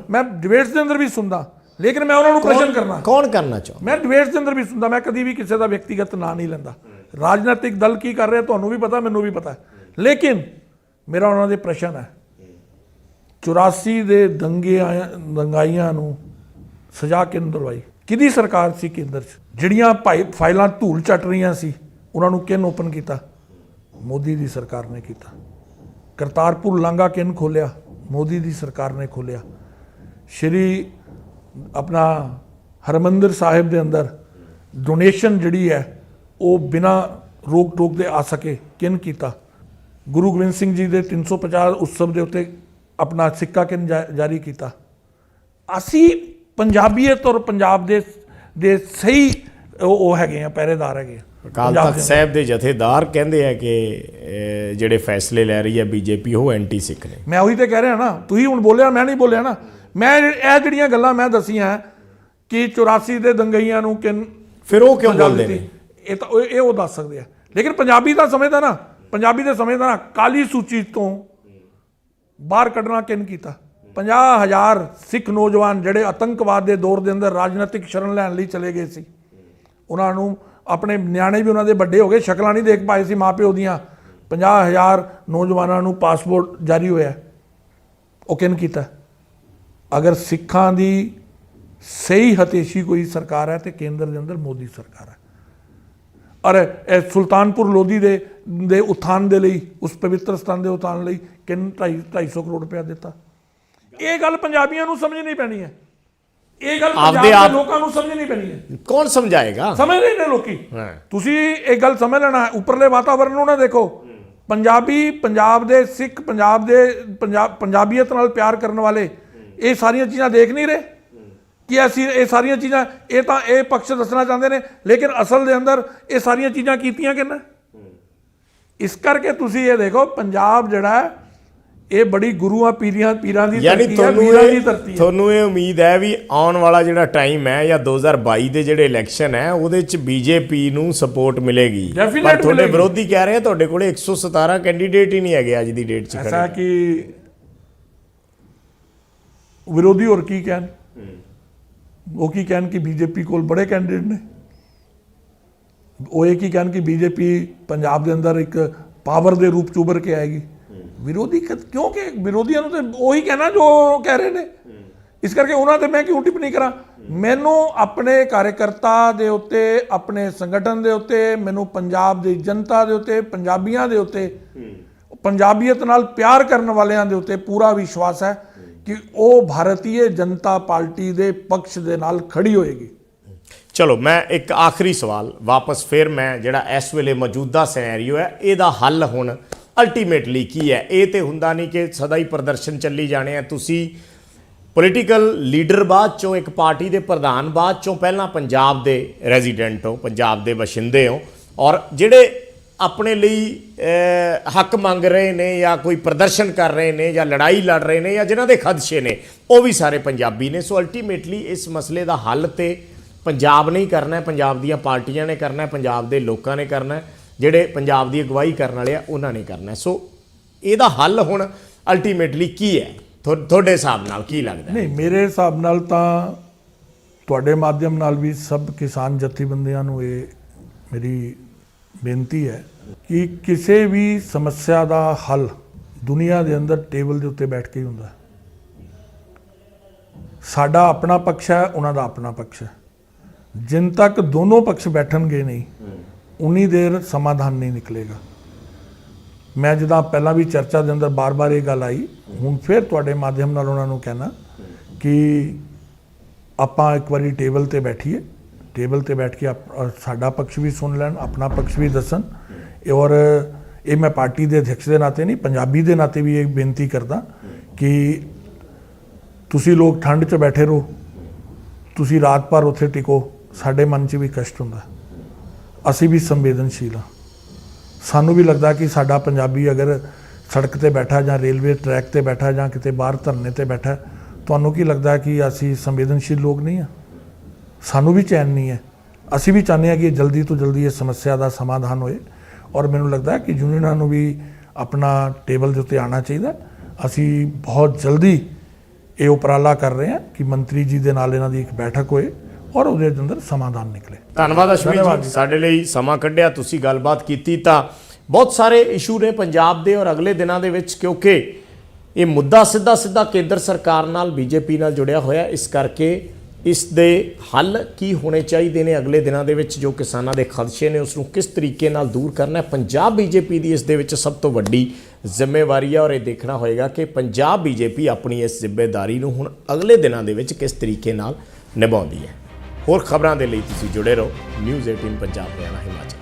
मैं डिबेट्स के अंदर भी सुनदा, लेकिन मैं उन्होंने प्रश्न करना, कौन करना चाहता? मैं डिबेट्स के अंदर भी सुनता, मैं कभी भी किसी का व्यक्तिगत ना नहीं लेंदा। राजनीतिक दल की कर रहे हैं तुहानूं भी पता, मैनूं भी पता है, लेकिन मेरा उन्होंने प्रश्न है 84 दे दंगाइयां नूं सजा किन दिलवाई? किहदी सरकार सी केंद्र च? जिहड़ियां फाइलां धूल चट रहीआं सी उन्हां नूं किन ओपन कीता? मोदी दी सरकार ने कीता। करतारपुर लांघा किन खोलिया? मोदी दी सरकार ने खोलिया। श्री अपना हरमंदिर साहिब के अंदर डोनेशन जिहड़ी है वो बिना रोक टोक दे आ सके किन कीता? गुरु गोबिंद सिंह जी के 350 उत्सव के उत्ते अपना सिक्का किन जारी किया? असी पंजाबीयत और पंजाब दे सही वो हैगे आ, पहरेदार हैगे। अकाल तख्त साहब के जथेदार कहते हैं कि जिहड़े फैसले लै रही है बीजेपी वो एंटी सिख ने। मैं वही तो कह रहा ना, तुसीं हुण बोलिया, मैं नहीं बोलिया ना, मैं ये जिहड़ियां गल्लां मैं दसियां कि 84 दे दंगईयां नूं किन फिर वो क्यों बोलदे ने? ये तो वो दस सकते हैं, लेकिन पंजाबी तो समझदा ना, पंजाबी तो समझदा ना काली सूची तो बाहर कढ़ना किन कीता? 50,000 सिख नौजवान जिहड़े आतंकवाद के दौर के अंदर राजनीतिक शरण लैण लई चले गए सी, उन्हां नूं अपने न्याणे भी उन्होंने बड़े हो गए, शक्लां नहीं देख पाए सी माँ प्यो दियां, 50,000 नौजवानों नूं पासपोर्ट जारी होया, वो किन कीता? अगर सिखां दी सही हतेशी कोई सरकार है तो केंद्र के अंदर मोदी सरकार है। और सुल्तानपुर लोधी दे उत्थान दे लई, उस पवित्र स्थान के उत्थान लई किन 250 करोड़ रुपया दिता? ये गल पंजाबियों नूं समझनी पैनी है, ये गल पंजाब दे लोकां नूं समझनी पैनी है। कौन समझाएगा? समझ रहे ने लोकी। तुसीं एक गल समझ लेना, उपरले वातावरण नूं ना देखो। पंजाबी, पंजाब दे सिख, पंजाबीयत नाल प्यार करने वाले ये सारियां चीज़ां देख नहीं रहे कि ऐसी ये सारियां चीज़ां ये तो ये पक्ष दसना चाहते हैं, लेकिन असल दे अंदर ये सारियां चीज़ां कीतियां किन्ने? इस करके तुसीं ये देखो पंजाब जिहड़ा है ये बड़ी गुरुआं पीरां दी धरती है, वीरां दी धरती है। तुहानूं ये उम्मीद है भी आने वाला जिहड़ा टाइम है या 2022 दे जिहड़े इलैक्शन है उहदे च बीजेपी नूं सपोर्ट मिलेगी? पर तुहाडे विरोधी कह रहे हैं तुहाडे कोले 117 कैंडीडेट ही नहीं है अज दी डेट च। ऐसा कि विरोधी और की कहन, वो की कहन कि बीजेपी कोल बड़े कैंडीडेट ने, वो एक ही कहन कि बीजेपी पंजाब के अंदर एक पावर के रूप च उभर के आएगी। विरोधी क्योंकि विरोधियों तो वही कहना जो कह रहे हैं, ਇਸ ਕਰਕੇ ਉਹਨਾਂ ਤੇ ਮੈਂ ਕਿਉਂ ਟਿੱਪਣੀ ਕਰਾਂ। ਮੈਨੂੰ ਆਪਣੇ ਕਾਰਜਕਰਤਾ ਦੇ ਉੱਤੇ, ਆਪਣੇ ਸੰਗਠਨ ਦੇ ਉੱਤੇ, ਮੈਨੂੰ ਪੰਜਾਬ ਦੀ ਜਨਤਾ ਦੇ ਉੱਤੇ, ਪੰਜਾਬੀਆਂ ਦੇ ਉੱਤੇ, ਪੰਜਾਬੀਅਤ ਨਾਲ ਪਿਆਰ ਕਰਨ ਵਾਲਿਆਂ ਦੇ ਉੱਤੇ ਪੂਰਾ ਵਿਸ਼ਵਾਸ ਹੈ ਕਿ ਉਹ ਭਾਰਤੀ ਜਨਤਾ ਪਾਰਟੀ ਦੇ ਪੱਖ ਦੇ ਨਾਲ ਖੜੀ ਹੋਏਗੀ। ਚਲੋ ਮੈਂ ਇੱਕ ਆਖਰੀ ਸਵਾਲ ਵਾਪਸ ਫਿਰ ਮੈਂ ਜਿਹੜਾ ਇਸ ਵੇਲੇ ਮੌਜੂਦਾ ਸਿਨੈਰੀਓ ਹੈ ਇਹਦਾ ਹੱਲ ਹੁਣ ਅਲਟੀਮੇਟਲੀ ਕੀ ਹੈ। ਇਹ ਤੇ ਹੁੰਦਾ ਨਹੀਂ ਕਿ ਸਦਾ ਹੀ ਪ੍ਰਦਰਸ਼ਨ ਚੱਲੀ ਜਾਣੇ ਆ। ਤੁਸੀਂ ਪੋਲੀਟੀਕਲ ਲੀਡਰ ਬਾਅਦ ਚੋਂ, ਇੱਕ ਪਾਰਟੀ ਦੇ ਪ੍ਰਧਾਨ ਬਾਅਦ ਚੋਂ, ਪਹਿਲਾਂ ਪੰਜਾਬ ਦੇ ਰੈਜ਼ੀਡੈਂਟ ਹੋ, ਪੰਜਾਬ ਦੇ ਵਸਿੰਦੇ ਹੋ, ਔਰ ਜਿਹੜੇ ਆਪਣੇ ਲਈ ਹੱਕ ਮੰਗ ਰਹੇ ਨੇ ਜਾਂ ਕੋਈ ਪ੍ਰਦਰਸ਼ਨ ਕਰ ਰਹੇ ਨੇ ਜਾਂ ਲੜਾਈ ਲੜ ਰਹੇ ਨੇ ਜਾਂ ਜਿਨ੍ਹਾਂ ਦੇ ਖਦਸ਼ੇ ਨੇ ਉਹ ਵੀ ਸਾਰੇ ਪੰਜਾਬੀ ਨੇ। ਸੋ ਅਲਟੀਮੇਟਲੀ ਇਸ ਮਸਲੇ ਦਾ ਹੱਲ ਤੇ ਪੰਜਾਬ ਨੇ ਹੀ ਕਰਨਾ ਹੈ, ਪੰਜਾਬ ਦੀਆਂ ਪਾਰਟੀਆਂ ਨੇ ਕਰਨਾ ਹੈ, ਪੰਜਾਬ ਦੇ ਲੋਕਾਂ ਨੇ ਕਰਨਾ ਹੈ, ਜਿਹੜੇ ਪੰਜਾਬ ਦੀ ਅਗਵਾਈ ਕਰਨ ਵਾਲੇ ਆ ਉਹਨਾਂ ਨੇ ਕਰਨਾ ਹੈ। ਸੋ ਇਹਦਾ ਹੱਲ ਹੁਣ ਅਲਟੀਮੇਟਲੀ ਕੀ ਹੈ ਤੁਹਾਡੇ ਹਿਸਾਬ ਨਾਲ, ਕੀ ਲੱਗਦਾ? ਨਹੀਂ, ਮੇਰੇ ਹਿਸਾਬ ਨਾਲ ਤਾਂ ਤੁਹਾਡੇ ਮਾਧਿਅਮ ਨਾਲ ਵੀ ਸਭ ਕਿਸਾਨ ਜਥੇਬੰਦੀਆਂ ਨੂੰ ਇਹ ਮੇਰੀ ਬੇਨਤੀ ਹੈ ਕਿ ਕਿਸੇ ਵੀ ਸਮੱਸਿਆ ਦਾ ਹੱਲ ਦੁਨੀਆ ਦੇ ਅੰਦਰ ਟੇਬਲ ਦੇ ਉੱਤੇ ਬੈਠ ਕੇ ਹੀ ਹੁੰਦਾ। ਸਾਡਾ ਆਪਣਾ ਪੱਖ ਹੈ, ਉਹਨਾਂ ਦਾ ਆਪਣਾ ਪੱਖ ਹੈ। ਜਿੰਨ ਤੱਕ ਦੋਨੋਂ ਪੱਖ ਬੈਠਣਗੇ ਨਹੀਂ ਉਨੀ ਦੇਰ ਸਮਾਧਾਨ ਨਹੀਂ ਨਿਕਲੇਗਾ। ਮੈਂ ਜਿੱਦਾਂ ਪਹਿਲਾਂ ਵੀ ਚਰਚਾ ਦੇ ਅੰਦਰ ਬਾਰ-ਬਾਰ ਇਹ ਗੱਲ ਆਈ, ਹੁਣ ਫਿਰ ਤੁਹਾਡੇ ਮਾਧਿਅਮ ਨਾਲ ਉਹਨਾਂ ਨੂੰ ਕਹਿਣਾ ਕਿ ਆਪਾਂ ਇੱਕ ਵਾਰੀ ਟੇਬਲ ਤੇ ਬੈਠੀਏ, ਟੇਬਲ ਤੇ ਬੈਠ ਕੇ ਸਾਡਾ ਪੱਖ ਵੀ ਸੁਣ ਲੈਣ, ਆਪਣਾ ਪੱਖ ਵੀ ਦੱਸਣ। ਔਰ ਇਹ ਮੈਂ ਪਾਰਟੀ ਦੇ ਅਧਿਕਸ਼ ਦੇ ਨਾਤੇ ਨਹੀਂ, ਪੰਜਾਬੀ ਦੇ ਨਾਤੇ ਵੀ ਇਹ ਬੇਨਤੀ ਕਰਦਾ ਕਿ ਤੁਸੀਂ ਲੋਕ ਠੰਡ 'ਚ ਬੈਠੇ ਰਹੋ, ਤੁਸੀਂ ਰਾਤ ਭਰ ਉੱਥੇ ਟਿਕੋ, ਸਾਡੇ ਮਨ 'ਚ ਵੀ ਕਸ਼ਟ ਹੁੰਦਾ। ਅਸੀਂ ਵੀ ਸੰਵੇਦਨਸ਼ੀਲ ਹਾਂ। ਸਾਨੂੰ ਵੀ ਲੱਗਦਾ ਕਿ ਸਾਡਾ ਪੰਜਾਬੀ ਅਗਰ ਸੜਕ ਤੇ ਬੈਠਾ ਜਾਂ ਰੇਲਵੇ ਟਰੈਕ ਤੇ ਬੈਠਾ ਜਾਂ ਕਿਤੇ ਬਾਹਰ ਧਰਨੇ ਤੇ ਬੈਠਾ, ਤੁਹਾਨੂੰ ਕੀ ਲੱਗਦਾ ਕਿ ਅਸੀਂ ਸੰਵੇਦਨਸ਼ੀਲ ਲੋਕ ਨਹੀਂ ਹਾਂ? ਸਾਨੂੰ ਵੀ ਚੈਨ ਨਹੀਂ ਹੈ। ਅਸੀਂ ਵੀ ਚਾਹੁੰਦੇ ਹਾਂ ਕਿ ਜਲਦੀ ਤੋਂ ਜਲਦੀ ਇਸ ਸਮੱਸਿਆ ਦਾ ਸਮਾਧਾਨ ਹੋਏ। ਔਰ ਮੈਨੂੰ ਲੱਗਦਾ ਕਿ ਯੂਨੀਅਨਾਂ ਨੂੰ ਵੀ ਆਪਣਾ ਟੇਬਲ ਦੇ ਉੱਤੇ ਆਉਣਾ ਚਾਹੀਦਾ। ਅਸੀਂ ਬਹੁਤ ਜਲਦੀ ਇਹ ਉਪਰਾਲਾ ਕਰ ਰਹੇ ਹਾਂ ਕਿ ਮੰਤਰੀ ਜੀ ਦੇ ਨਾਲ ਇਹਨਾਂ ਦੀ ਇੱਕ ਬੈਠਕ ਹੋਏ ਔਰ ਉਹਦੇ ਅੰਦਰ ਸਮਾਧਾਨ ਨਿਕਲੇ। ਧੰਨਵਾਦ ਅਸ਼ਵਨੀ ਜੀ, ਸਾਡੇ ਲਈ ਸਮਾਂ ਕੱਢਿਆ, ਤੁਸੀਂ ਗੱਲਬਾਤ ਕੀਤੀ। ਤਾਂ ਬਹੁਤ ਸਾਰੇ ਇਸ਼ੂ ਨੇ ਪੰਜਾਬ ਦੇ ਔਰ ਅਗਲੇ ਦਿਨਾਂ ਦੇ ਵਿੱਚ, ਕਿਉਂਕਿ ਇਹ ਮੁੱਦਾ ਸਿੱਧਾ ਕੇਂਦਰ ਸਰਕਾਰ ਨਾਲ, ਬੀਜੇਪੀ ਨਾਲ ਜੁੜਿਆ ਹੋਇਆ, ਇਸ ਕਰਕੇ ਇਸ ਦੇ ਹੱਲ ਕੀ ਹੋਣੇ ਚਾਹੀਦੇ ਨੇ ਅਗਲੇ ਦਿਨਾਂ ਦੇ ਵਿੱਚ। ਜੋ ਕਿਸਾਨਾਂ ਦੇ ਖਦਸ਼ੇ ਨੇ ਉਸ ਨੂੰ ਕਿਸ ਤਰੀਕੇ ਨਾਲ ਦੂਰ ਕਰਨਾ ਹੈ, ਪੰਜਾਬ ਬੀਜੇਪੀ ਦੀ ਇਸ ਦੇ ਵਿੱਚ ਸਭ ਤੋਂ ਵੱਡੀ ਜ਼ਿੰਮੇਵਾਰੀ ਹੈ। ਔਰ ਇਹ ਦੇਖਣਾ ਹੋਏਗਾ ਕਿ ਪੰਜਾਬ ਬੀਜੇਪੀ ਆਪਣੀ ਇਸ ਜ਼ਿੰਮੇਵਾਰੀ ਨੂੰ ਹੁਣ ਅਗਲੇ ਦਿਨਾਂ ਦੇ ਵਿੱਚ ਕਿਸ ਤਰੀਕੇ ਨਾਲ ਨਿਭਾਉਂਦੀ ਹੈ। ਹੋਰ ਖਬਰਾਂ ਦੇ ਲਈ ਤੁਸੀਂ ਜੁੜੇ ਰਹੋ ਨਿਊਜ਼ 18 ਪੰਜਾਬ ਹਰਿਆਣਾ ਹਿਮਾਚਲ।